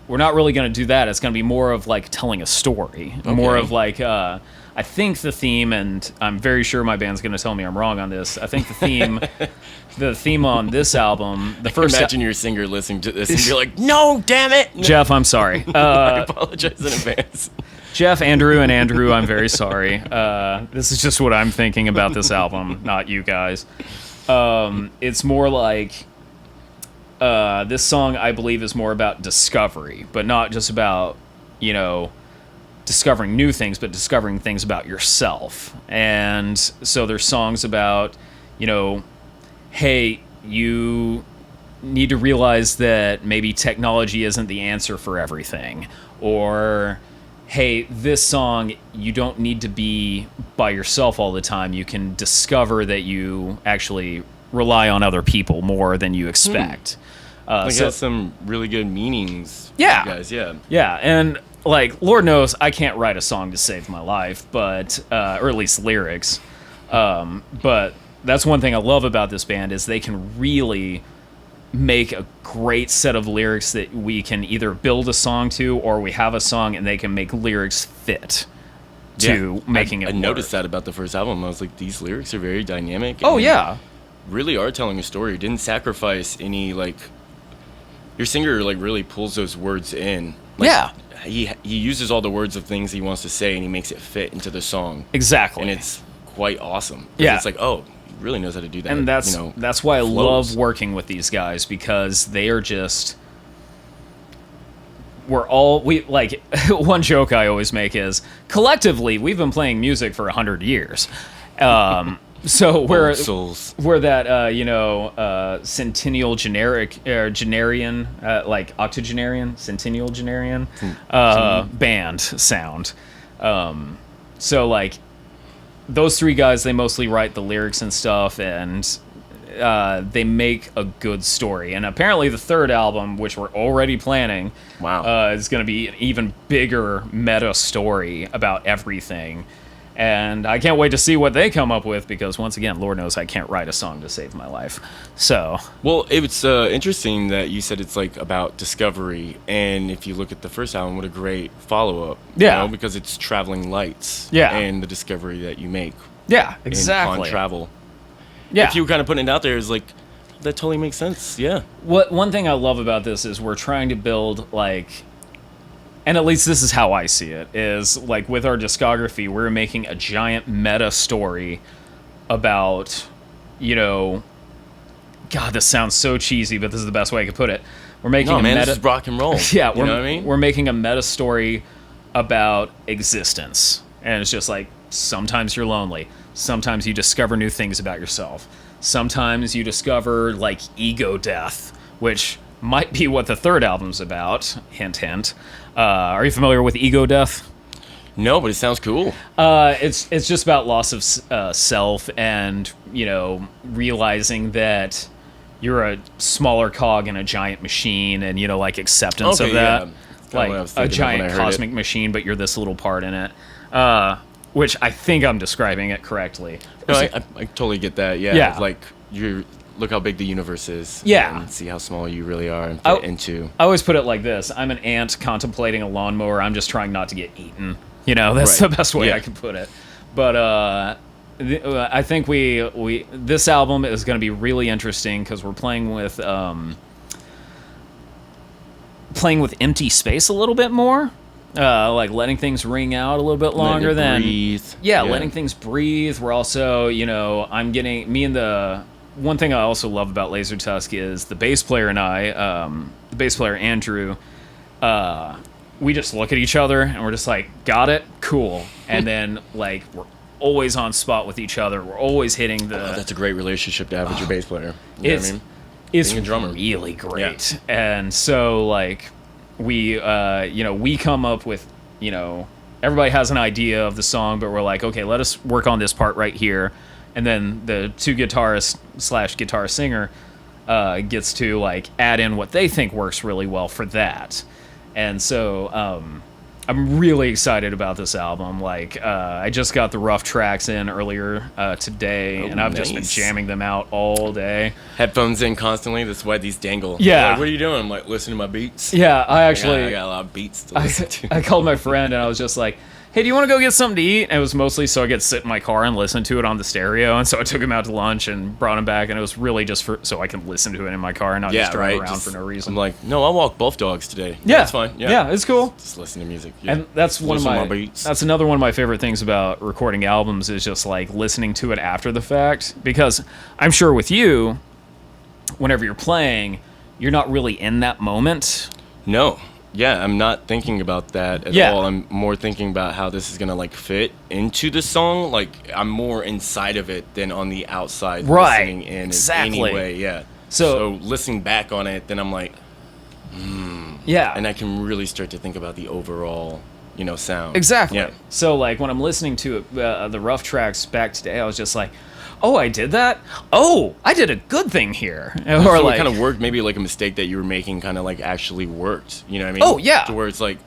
not really gonna do that. It's gonna be more of like telling a story, more of like I think the theme, and I'm very sure my band's going to tell me I'm wrong on this. I think the theme on this album, the first. Imagine your singer listening to this and be like, "No, damn it, Jeff, I'm sorry." I apologize in advance. Jeff, Andrew, I'm very sorry. This is just what I'm thinking about this album, not you guys. It's more like this song, I believe, is more about discovery, but not just about discovering new things, but discovering things about yourself. And so there's songs about, hey, you need to realize that maybe technology isn't the answer for everything. Or, hey, this song, you don't need to be by yourself all the time. You can discover that you actually rely on other people more than you expect. It has some really good meanings. Yeah. For you guys, yeah. Yeah, and like, Lord knows I can't write a song to save my life, but or at least lyrics. But that's one thing I love about this band is they can really make a great set of lyrics that we can either build a song to, or we have a song and they can make lyrics fit to making it work. I noticed that about the first album. I was like, these lyrics are very dynamic. Oh, yeah. Really are telling a story. You didn't sacrifice any, like... Your singer, like, really pulls those words in. Like, yeah. He uses all the words of things he wants to say, and he makes it fit into the song. Exactly. And it's quite awesome. Yeah. It's like, oh, he really knows how to do that. And that's why I love working with these guys, because they are just... one joke I always make is, collectively, we've been playing music for 100 years. So we're Souls. we're that centennial generian like octogenarian centennial generian band sound. So like those three guys, they mostly write the lyrics and stuff, and they make a good story. And apparently the third album, which we're already planning, is going to be an even bigger meta story about everything. And I can't wait to see what they come up with, because once again, Lord knows I can't write a song to save my life. So, well, it's interesting that you said it's like about discovery, and if you look at the first album, what a great follow-up. Yeah. You know, because it's traveling lights. Yeah. And the discovery that you make. Yeah, exactly. On travel. Yeah. If you were kind of putting it out there, it's like, that totally makes sense. Yeah. One thing I love about this is we're trying to build like. And at least this is how I see it, is like with our discography, we're making a giant meta story about, God, this sounds so cheesy, but this is the best way I could put it. We're making this is rock and roll. Yeah, you know what I mean? We're making a meta story about existence. And it's just like, sometimes you're lonely. Sometimes you discover new things about yourself. Sometimes you discover like ego death, which might be what the third album's about. Hint, hint. Are you familiar with ego death? No, but it sounds cool. It's just about loss of self, and realizing that you're a smaller cog in a giant machine, and like acceptance of that, like a giant cosmic machine, but you're this little part in it. Which I think I'm describing it correctly. No, I totally get that. Yeah, Yeah. Like look how big the universe is. Yeah. And see how small you really are and fit into. I always put it like this. I'm an ant contemplating a lawnmower. I'm just trying not to get eaten. That's the best way I can put it. But I think this album is going to be really interesting because we're playing with empty space a little bit more. Like letting things ring out a little bit longer than breathe. Yeah, letting things breathe. We're also, one thing I also love about Laser Tusk is the bass player and I, the bass player Andrew, we just look at each other and we're just like, got it, cool. And then like we're always on spot with each other. We're always hitting the. That's a great relationship to have with your bass player. You know what I mean? It's being a drummer. Really great. Yeah. And so like we come up with, everybody has an idea of the song, but we're like, okay, let us work on this part right here. And then the two guitarists / guitar singer gets to like add in what they think works really well for that. And so I'm really excited about this album. Like I just got the rough tracks in earlier today, and I've just been jamming them out all day. Headphones in constantly. That's why these dangle. Yeah. Like, what are you doing? I'm like, listening to my beats. Yeah, I got a lot of beats to listen to. I called my friend and I was just like, hey, do you want to go get something to eat? And it was mostly so I could sit in my car and listen to it on the stereo. And so I took him out to lunch and brought him back, and it was really just so I can listen to it in my car and not just drive around for no reason. I'm like, no, I'll walk both dogs today. Yeah, that's fine. Yeah, it's cool. Just listen to music. Yeah. And that's beats. That's another one of my favorite things about recording albums is just like listening to it after the fact, because I'm sure with you, whenever you're playing, you're not really in that moment. No. Yeah, I'm not thinking about that at all. I'm more thinking about how this is going to like fit into the song. Like I'm more inside of it than on the outside listening in any way. Yeah. So listening back on it, then I'm like, yeah. And I can really start to think about the overall, sound. Exactly. Yeah. So like when I'm listening to it, the rough tracks back today, I was just like, oh, I did that? Oh, I did a good thing here. Or so like, it kind of worked, maybe like a mistake that you were making kind of like actually worked. You know what I mean? Oh, yeah. To where it's like,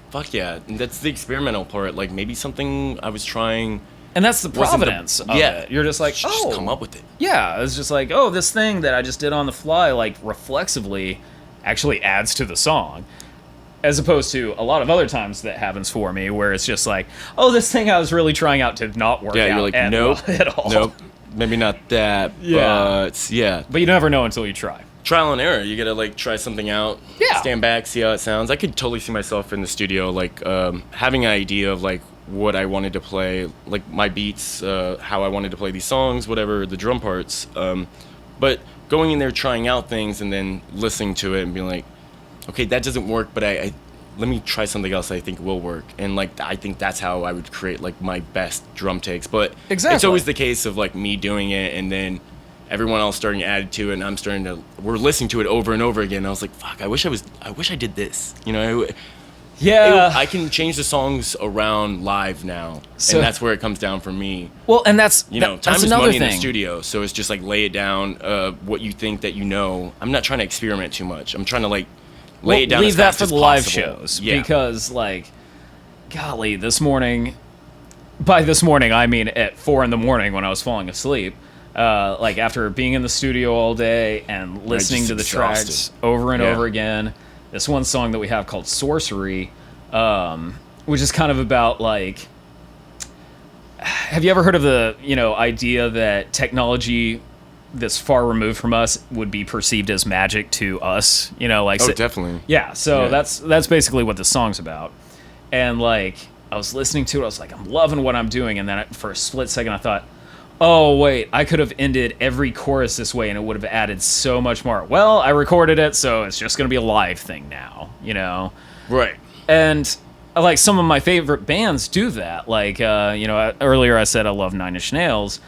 fuck yeah. And that's the experimental part. Like maybe something I was trying. And that's the providence of it. You're just like, just come up with it. Yeah, it's just like, oh, this thing that I just did on the fly, like reflexively actually adds to the song. As opposed to a lot of other times that happens for me, where it's just like, oh, this thing I was really trying out to not work out. Yeah, you're like, nope, at all. Nope, maybe not that. Yeah. But you never know until you try. Trial and error. You gotta like try something out. Yeah. Stand back, see how it sounds. I could totally see myself in the studio, like having an idea of like what I wanted to play, like my beats, how I wanted to play these songs, whatever, the drum parts. But going in there, trying out things, and then listening to it and being like, okay, that doesn't work, but I let me try something else I think will work. And like I think that's how I would create like my best drum takes. But Exactly. it's always the case of like me doing it and then everyone else starting to add to it, and we're listening to it over and over again. And I was like, fuck, I wish I did this. You know, I can change the songs around live now, So- and that's where it comes down for me. Well, and that's Time that's is another money in thing. the studio, so it's just like lay it down. What you think that you know. I'm not trying to experiment too much. I'm trying to like lay it down. Leave as that fast for as the live possible. shows Yeah. because, like, golly, this morning. By this morning, I mean at 4 a.m. when I was falling asleep. Like after being in the studio all day and listening just to the exhausted. tracks over and Yeah. over again. This one song that we have called Sorcery, which is kind of about like, have you ever heard of the idea that technology this far removed from us would be perceived as magic to us? Like Definitely. yeah. So Yeah. that's basically what the song's about. And like I was listening to it, I was like, I'm loving what I'm doing, and then for a split second I thought, oh wait, I could have ended every chorus this way and it would have added so much more. Well, I recorded it, so it's just going to be a live thing now, Right. And like some of my favorite bands do that. Like, earlier I said I love Nine Inch Nails.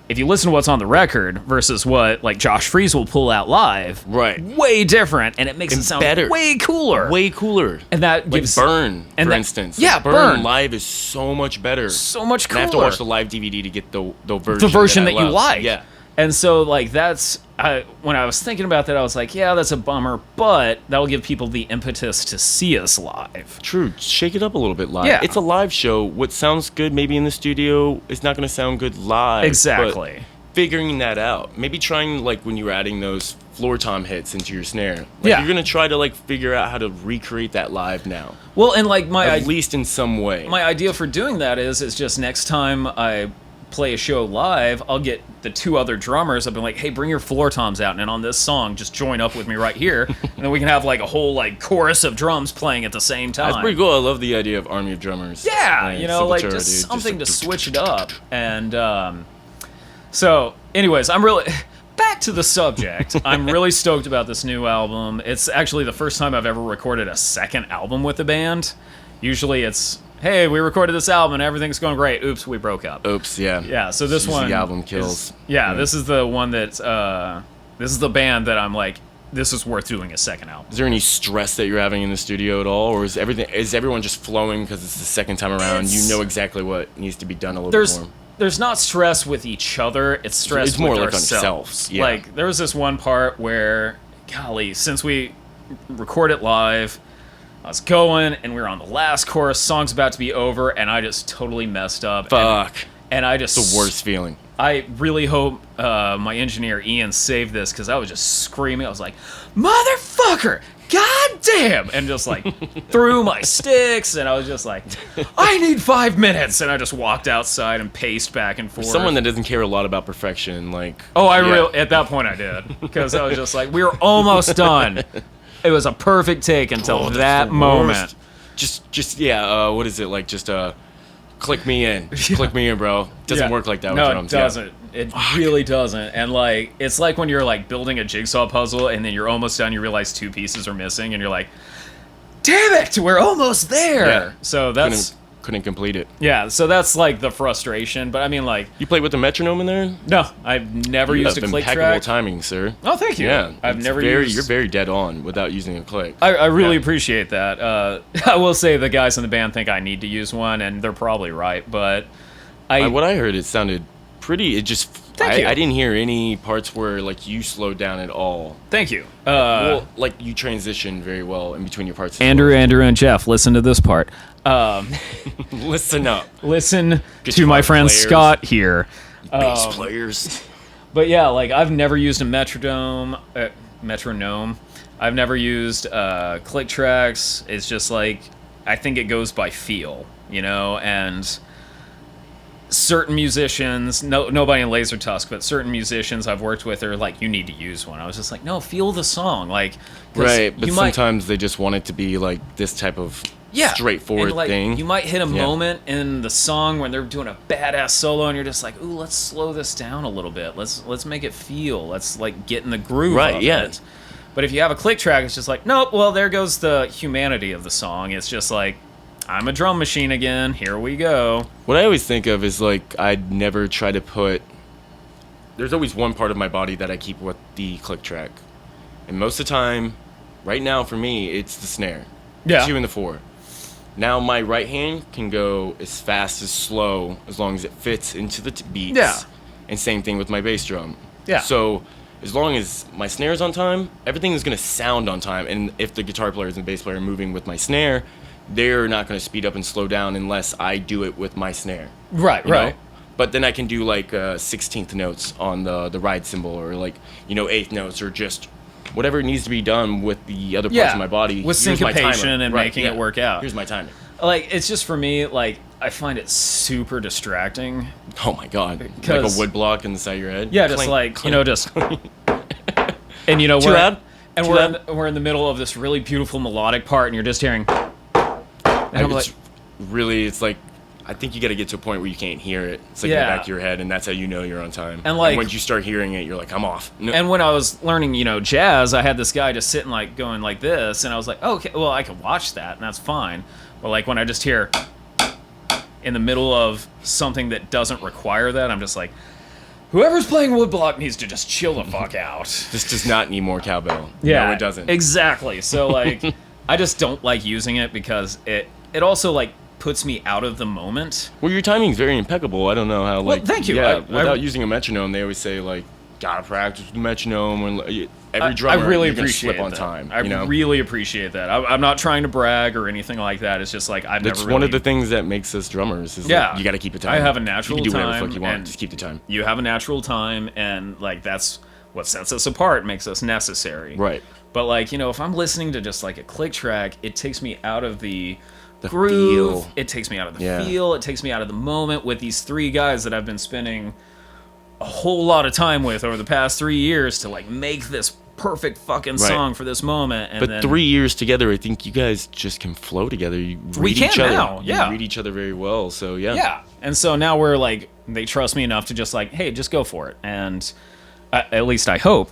If you listen to what's on the record versus what like Josh Freese will pull out live, Right. way different, and it makes it sound better. way cooler. Way cooler. And that Like gives Burn, and for that- instance. yeah, Like, Burn. live is so much better. so much And I have to cooler. watch the live DVD to get the version. The version I that you love. like. Yeah. And so, like, when I was thinking about that, I was like, yeah, that's a bummer, but that'll give people the impetus to see us live. True. Shake it up a little bit live. Yeah. It's a live show. What sounds good maybe in the studio is not going to sound good live. Exactly. But figuring that out. Maybe trying, like, when you're adding those floor tom hits into your snare. Like, Yeah. you're going to try to, like, figure out how to recreate that live now. Well, and like At least in some way. my idea for doing that is just next time I play a show live, I'll get the two other drummers. I'll be like, hey, bring your floor toms out, and on this song, just join up with me right here, and then we can have like a whole like chorus of drums playing at the same time. That's pretty cool. I love the idea of army of drummers. Yeah, like Sepultura, just dude. something like, to switch it up. And so, anyways, I'm really back to the subject. I'm really stoked about this new album. It's actually the first time I've ever recorded a second album with a band. Usually it's, hey, we recorded this album and everything's going great. Oops, we broke up. Oops, yeah. Yeah, so this Usually one the album kills. This is the one that's this is the band that I'm like, this is worth doing a second album. Is there any stress that you're having in the studio at all, or is everyone just flowing because it's the second time around? You know exactly what needs to be done a little bit more. There's not stress with each other. It's stress It's more with like on ourselves. yourself, yeah. Like there was this one part where, golly, since we record it live, I was going and we were on the last chorus. Song's about to be over, and I just totally messed up. Fuck. And I just It's the worst feeling. I really hope my engineer Ian saved this because I was just screaming. I was like, "Motherfucker! God damn!" And just like threw my sticks, and I was just like, "I need 5 minutes," and I just walked outside and paced back and forth. Someone that doesn't care a lot about perfection, like. At that point I did, because I was just like, we were almost done. It was a perfect take until Oh, that's that the moment. worst. Just what is it like? Just click me in, click me in, bro. Doesn't Yeah. work like that with No, drums. it doesn't. It really doesn't. And like, it's like when you're like building a jigsaw puzzle and then you're almost done, you realize 2 pieces are missing, and you're like, damn it, we're almost there. Yeah. So that's Couldn't complete it. so that's like the frustration. But I mean, like, You played with the metronome in there? no, I've never You used have a click impeccable track. timing, sir. Oh, thank you. Yeah, I've it's never very, used. You're very dead on without using a click. I really Yeah. appreciate that. I will say the guys in the band think I need to use one, and they're probably right. But What I heard, it sounded pretty. It just. Thank you. I didn't hear any parts where like you slowed down at all. thank you. Well, like you transitioned very well in between your parts. as Andrew, and Jeff, listen to this part. well. Listen up, Listen to Guitar my friend players. Scott here. bass players. But yeah, like I've never used a metronome. I've never used click tracks. It's just like, I think it goes by feel, and certain musicians, nobody in Laser Tusk, but certain musicians I've worked with are like, you need to use one. I was just like, no, feel the song. Like, 'cause Right, but you might- sometimes they just want it to be like this type of straightforward and, like, thing. You might hit a Yeah. moment in the song when they're doing a badass solo, and you're just like, "Ooh, let's slow this down a little bit. Let's make it feel. Let's like get in the groove." Right, of yeah. it." But if you have a click track, it's just like, nope, well, there goes the humanity of the song. It's just like, I'm a drum machine again. Here we go. What I always think of is, like, I'd never try to put... There's always one part of my body that I keep with the click track. And most of the time, right now for me, it's the snare. Yeah. 2 and the 4. Now my right hand can go as fast as slow as long as it fits into the beats. Yeah. And same thing with my bass drum. Yeah. So as long as my snare's on time, everything is going to sound on time. And if the guitar players and bass player are moving with my snare, they're not going to speed up and slow down unless I do it with my snare. Right, you right. know? But then I can do like 16th notes on the ride cymbal, or like, 8th notes, or just whatever needs to be done with the other parts of my body. With Here's my timer. syncopation and making it work out. Here's my timing. Like, it's just for me, like, I find it super distracting. Oh my god. Like a wood block in the side of your head? Yeah, just Clink, like, clink. just... And Too loud? And Too loud? we're in the middle of this really beautiful melodic part, and you're just hearing... And I'm like... It's like, I think you got to get to a point where you can't hear it. It's like in the back of your head, and that's how you know you're on time. And like, once you start hearing it, you're like, I'm off. No. And when I was learning, jazz, I had this guy just sitting like going like this, and I was like, okay, well, I can watch that, and that's fine. But like when I just hear in the middle of something that doesn't require that, I'm just like, whoever's playing woodblock needs to just chill the fuck out. This does not need more cowbell. Yeah, no, it doesn't. Exactly. So like, I just don't like using it because it also like puts me out of the moment. Well, your timing's very impeccable. I don't know how, like... Well, thank you. Yeah, without using a metronome, they always say, like, gotta practice with the metronome. And every drummer, I really you're gonna appreciate slip on that. time. I really appreciate that. I'm not trying to brag or anything like that. It's just like, That's one of the things that makes us drummers, is like, you gotta keep the time. I have a natural time. You can do time. whatever the fuck you want, just keep the time. You have a natural time, and, like, that's what sets us apart, makes us necessary. Right. But, like, if I'm listening to just, like, a click track, it takes me out of the groove. Feel. It takes me out of the feel. It takes me out of the moment with these 3 guys that I've been spending a whole lot of time with over the past 3 years to like make this perfect fucking song for this moment. And but then, 3 years together, I think you guys just can flow together. You read each other. Now. Yeah. You read each other very well. So yeah. Yeah. And so now we're like, they trust me enough to just like, hey, just go for it. And at least I hope.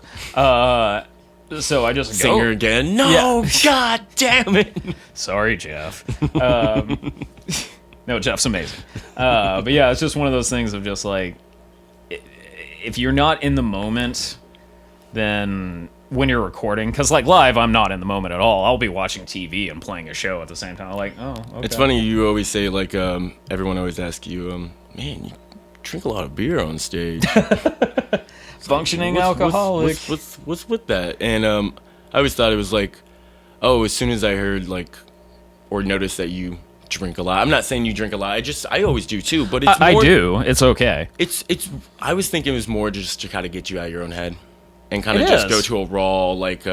So I just Singer again. No, god damn it. Sorry, Jeff. No, Jeff's amazing. But yeah, it's just one of those things of just like, if you're not in the moment, then when you're recording, because like live, I'm not in the moment at all. I'll be watching TV and playing a show at the same time. Like, oh, okay. It's funny, you always say, like, everyone always asks you, man, you drink a lot of beer on stage. Functioning alcoholic. What's with that? And I always thought it was like, oh, as soon as I heard like or noticed that you drink a lot. I'm not saying you drink a lot. I always do too. But it's more, I do. It's okay. It's. I was thinking it was more just to kind of get you out of your own head and kind of just go to a raw like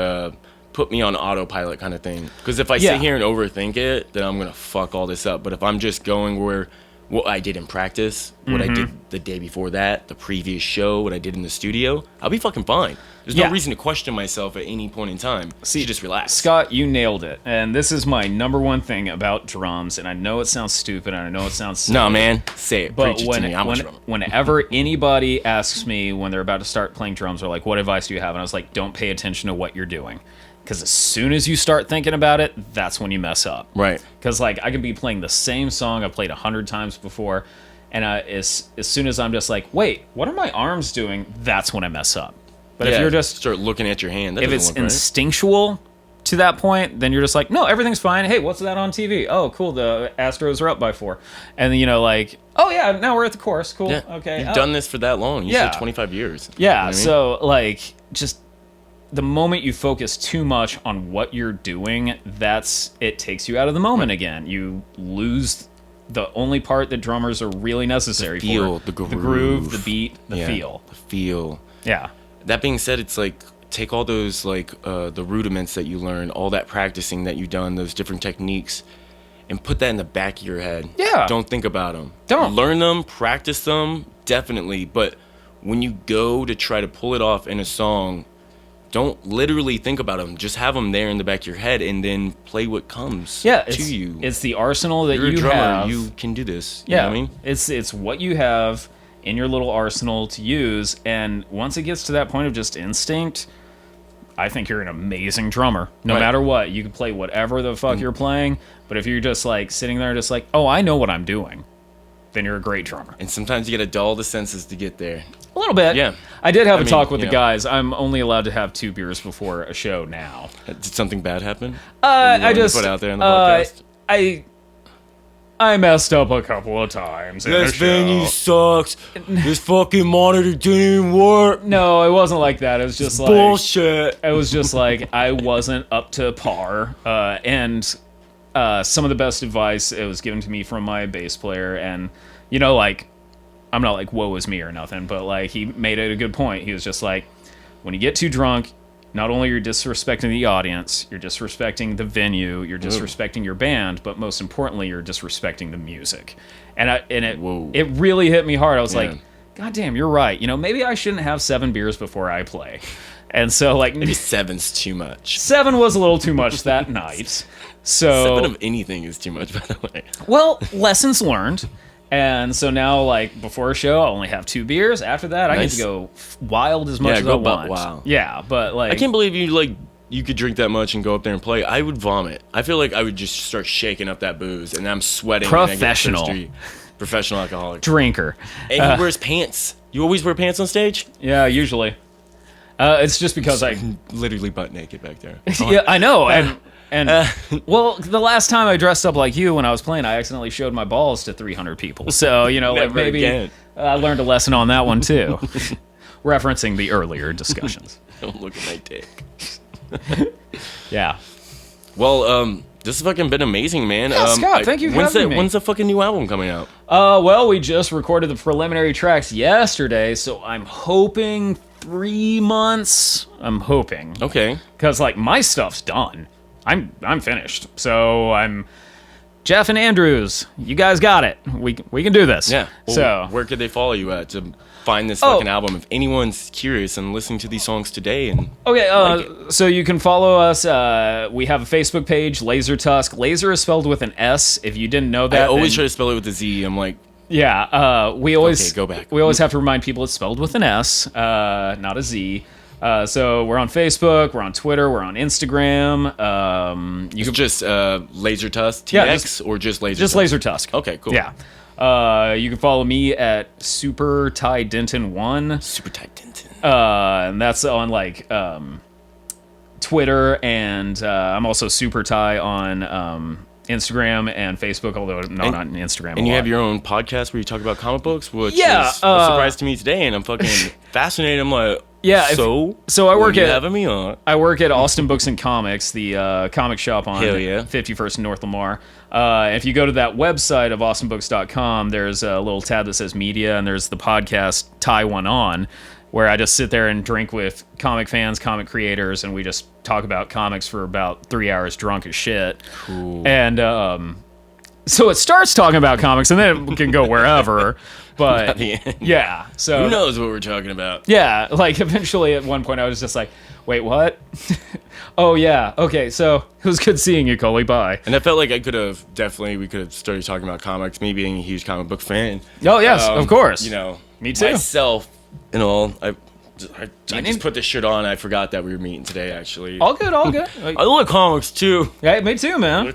put me on autopilot kind of thing. Because if I sit here and overthink it, then I'm gonna fuck all this up. But if I'm just going where what I did in practice, what I did the day before that, the previous show, what I did in the studio, I'll be fucking fine. There's no reason to question myself at any point in time. See, you just relax. Scott, you nailed it. And this is my number one thing about drums. And I know it sounds stupid, and I know it sounds silly. No, man. Say it. But Preach it to me. I'm a drummer. Whenever anybody asks me when they're about to start playing drums, or like, what advice do you have? And I was like, don't pay attention to what you're doing. Because as soon as you start thinking about it, that's when you mess up. Right. Because like I can be playing the same song I've played 100 times before, and as soon as I'm just like, wait, what are my arms doing? That's when I mess up. But if you're just start looking at your hand, that if it's look right. instinctual to that point, then you're just like, no, everything's fine. Hey, what's that on TV? Oh, cool, the Astros are up by 4, and then like, oh yeah, now we're at the chorus. Cool. Yeah. Okay. You've done this for that long. You said 25 years. Yeah. You know what I mean? So like just. The moment you focus too much on what you're doing, it takes you out of the moment again. You lose the only part that drummers are really necessary for. The groove, the beat, the feel. The feel. Yeah. That being said, it's like, take all those, like, the rudiments that you learn, all that practicing that you've done, those different techniques, and put that in the back of your head. Yeah. Don't think about them. Don't. Learn them, practice them, definitely. But when you go to try to pull it off in a song, don't literally think about them. Just have them there in the back of your head, and then play what comes to you. It's the arsenal that You're you a drummer. have. You can do this. Yeah, You know what I mean? It's what you have in your little arsenal to use, and once it gets to that point of just instinct, I think you're an amazing drummer. No Right. matter what, you can play whatever the fuck you're playing. But if you're just like sitting there, just like, oh, I know what I'm doing, then you're a great drummer. And sometimes you got to dull the senses to get there. A little bit. Yeah. I did have I a mean, talk with you the know. guys. I'm only allowed to have 2 beers before a show now. Did something bad happen? That you're I willing to just put out there in the podcast. I messed up a couple of times. in a This venue show. sucks. This fucking monitor didn't even work. No, it wasn't like that. It was just like Bullshit. It was just like I wasn't up to par, and some of the best advice it was given to me from my bass player, and like I'm not like woe is me or nothing, but like he made it a good point. He was just like, when you get too drunk, not only are you disrespecting the audience, you're disrespecting the venue, you're disrespecting your band, but most importantly, you're disrespecting the music. And it really hit me hard. I was like, God damn, you're right. Maybe I shouldn't have 7 beers before I play. And so like Maybe 7's too much. 7 was a little too much that night. So 7 of anything is too much, by the way. well, lessons learned. And so now, like, before a show, I only have 2 beers. After that, I get to go wild as much as I want. Wow. Yeah, but, like... I can't believe you could drink that much and go up there and play. I would vomit. I feel like I would just start shaking up that booze, and I'm sweating. Professional. And I get thirsty. Professional alcoholic. Drinker. And he wears pants. You always wear pants on stage? Yeah, usually. It's just because I... Literally butt naked back there. Yeah, I know, well, the last time I dressed up like you when I was playing, I accidentally showed my balls to 300 people. So, like Never maybe again. I learned a lesson on that one, too. Referencing the earlier discussions. Don't look at my dick. Yeah. Well, this has fucking been amazing, man. Yeah, Scott, thank you for having me. When's the fucking new album coming out? Well, we just recorded the preliminary tracks yesterday, so I'm hoping 3 months. I'm hoping. Okay. Because, like, my stuff's done. I'm finished. So I'm Jeff and Andrews. You guys got it. We can do this. Yeah. Well, so where could they follow you at to find this fucking album? If anyone's curious and listening to these songs today, and okay, so you can follow us. We have a Facebook page, Laser Tusk. Laser is spelled with an S. If you didn't know that, I always then- try to spell it with a Z. I'm like, yeah. We always okay, go back. We always have to remind people it's spelled with an S, not a Z. So we're on Facebook, we're on Twitter, we're on Instagram. You can just Laser Tusk TX Yeah, or just Laser just Tusk? Laser Tusk. Okay, cool. Yeah. You can follow me at Super Ty Denton 1. Super tight Denton. And that's on like Twitter, and I'm also Super Ty on Instagram and Facebook, although not on Instagram. And you have your own podcast where you talk about comic books, which Yeah, is a surprise to me today, and I'm fucking fascinated. I'm like, Yeah, so I work what are you at having me on. I work at Austin Books and Comics, the comic shop on Hell yeah. 51st and North Lamar. If you go to that website of austinbooks.com, there's a little tab that says media, and there's the podcast Tie One On, where I just sit there and drink with comic fans, comic creators, and we just talk about comics for about 3 hours drunk as shit. Cool. And so it starts talking about comics, and then it can go wherever. But At the end. yeah, so Who knows what we're talking about? yeah, like eventually at one point I was just like, wait, what? Oh yeah, okay, so it was good seeing you, Coley, bye. And I felt like we could have started talking about comics, me being a huge comic book fan. Oh yes, of course. You know, Me too. myself and all, I just put this shit on. I forgot that we were meeting today, actually. All good, all good. I like comics, too. Yeah, me too, man.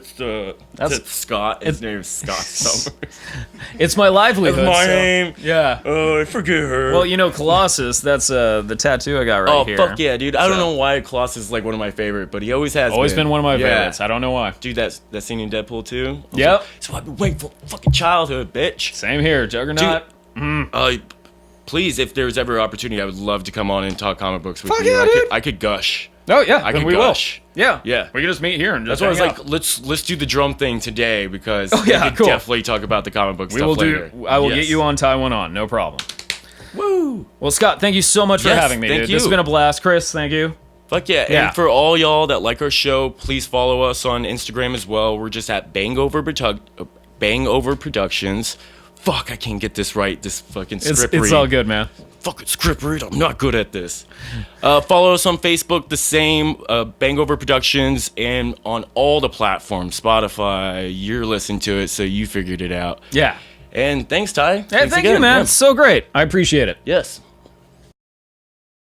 That's Scott. His name is Scott Summers. It's my livelihood. That's my so- name. Yeah. Oh, I forget her. Well, Colossus, that's the tattoo I got right here. Oh, fuck yeah, dude. I don't know why Colossus is like one of my favorite, but he always has Always been one of my Yeah. favorites. I don't know why. Dude, that scene in Deadpool 2? Yep. So I've been waiting for fucking childhood, bitch. Same here, Juggernaut. Please, if there's ever an opportunity, I would love to come on and talk comic books with Fuck you. yeah, dude. I could gush. Oh yeah, I then could we gush. will. Yeah, Yeah. We can just meet here and just That's why I was hang like, out. let's do the drum thing today because yeah, we could cool. definitely talk about the comic book We stuff will later. do. I will Yes. get you on Taiwan on, no problem. Woo! Well, Scott, thank you so much for Yes, having me, thank dude. you. This has been a blast. Chris, thank you. Fuck yeah. Yeah. And for all y'all that like our show, please follow us on Instagram as well. We're just at BANGover Productions. Fuck, I can't get this right. This fucking script It's read. all good, man. Fucking script read. I'm not good at this. Follow us on Facebook, the same, BANGover Productions, and on all the platforms. Spotify, you're listening to it, so you figured it out. Yeah. And thanks, Ty. Hey, Thanks thank again. you, man. Yeah. It's so great. I appreciate it. Yes.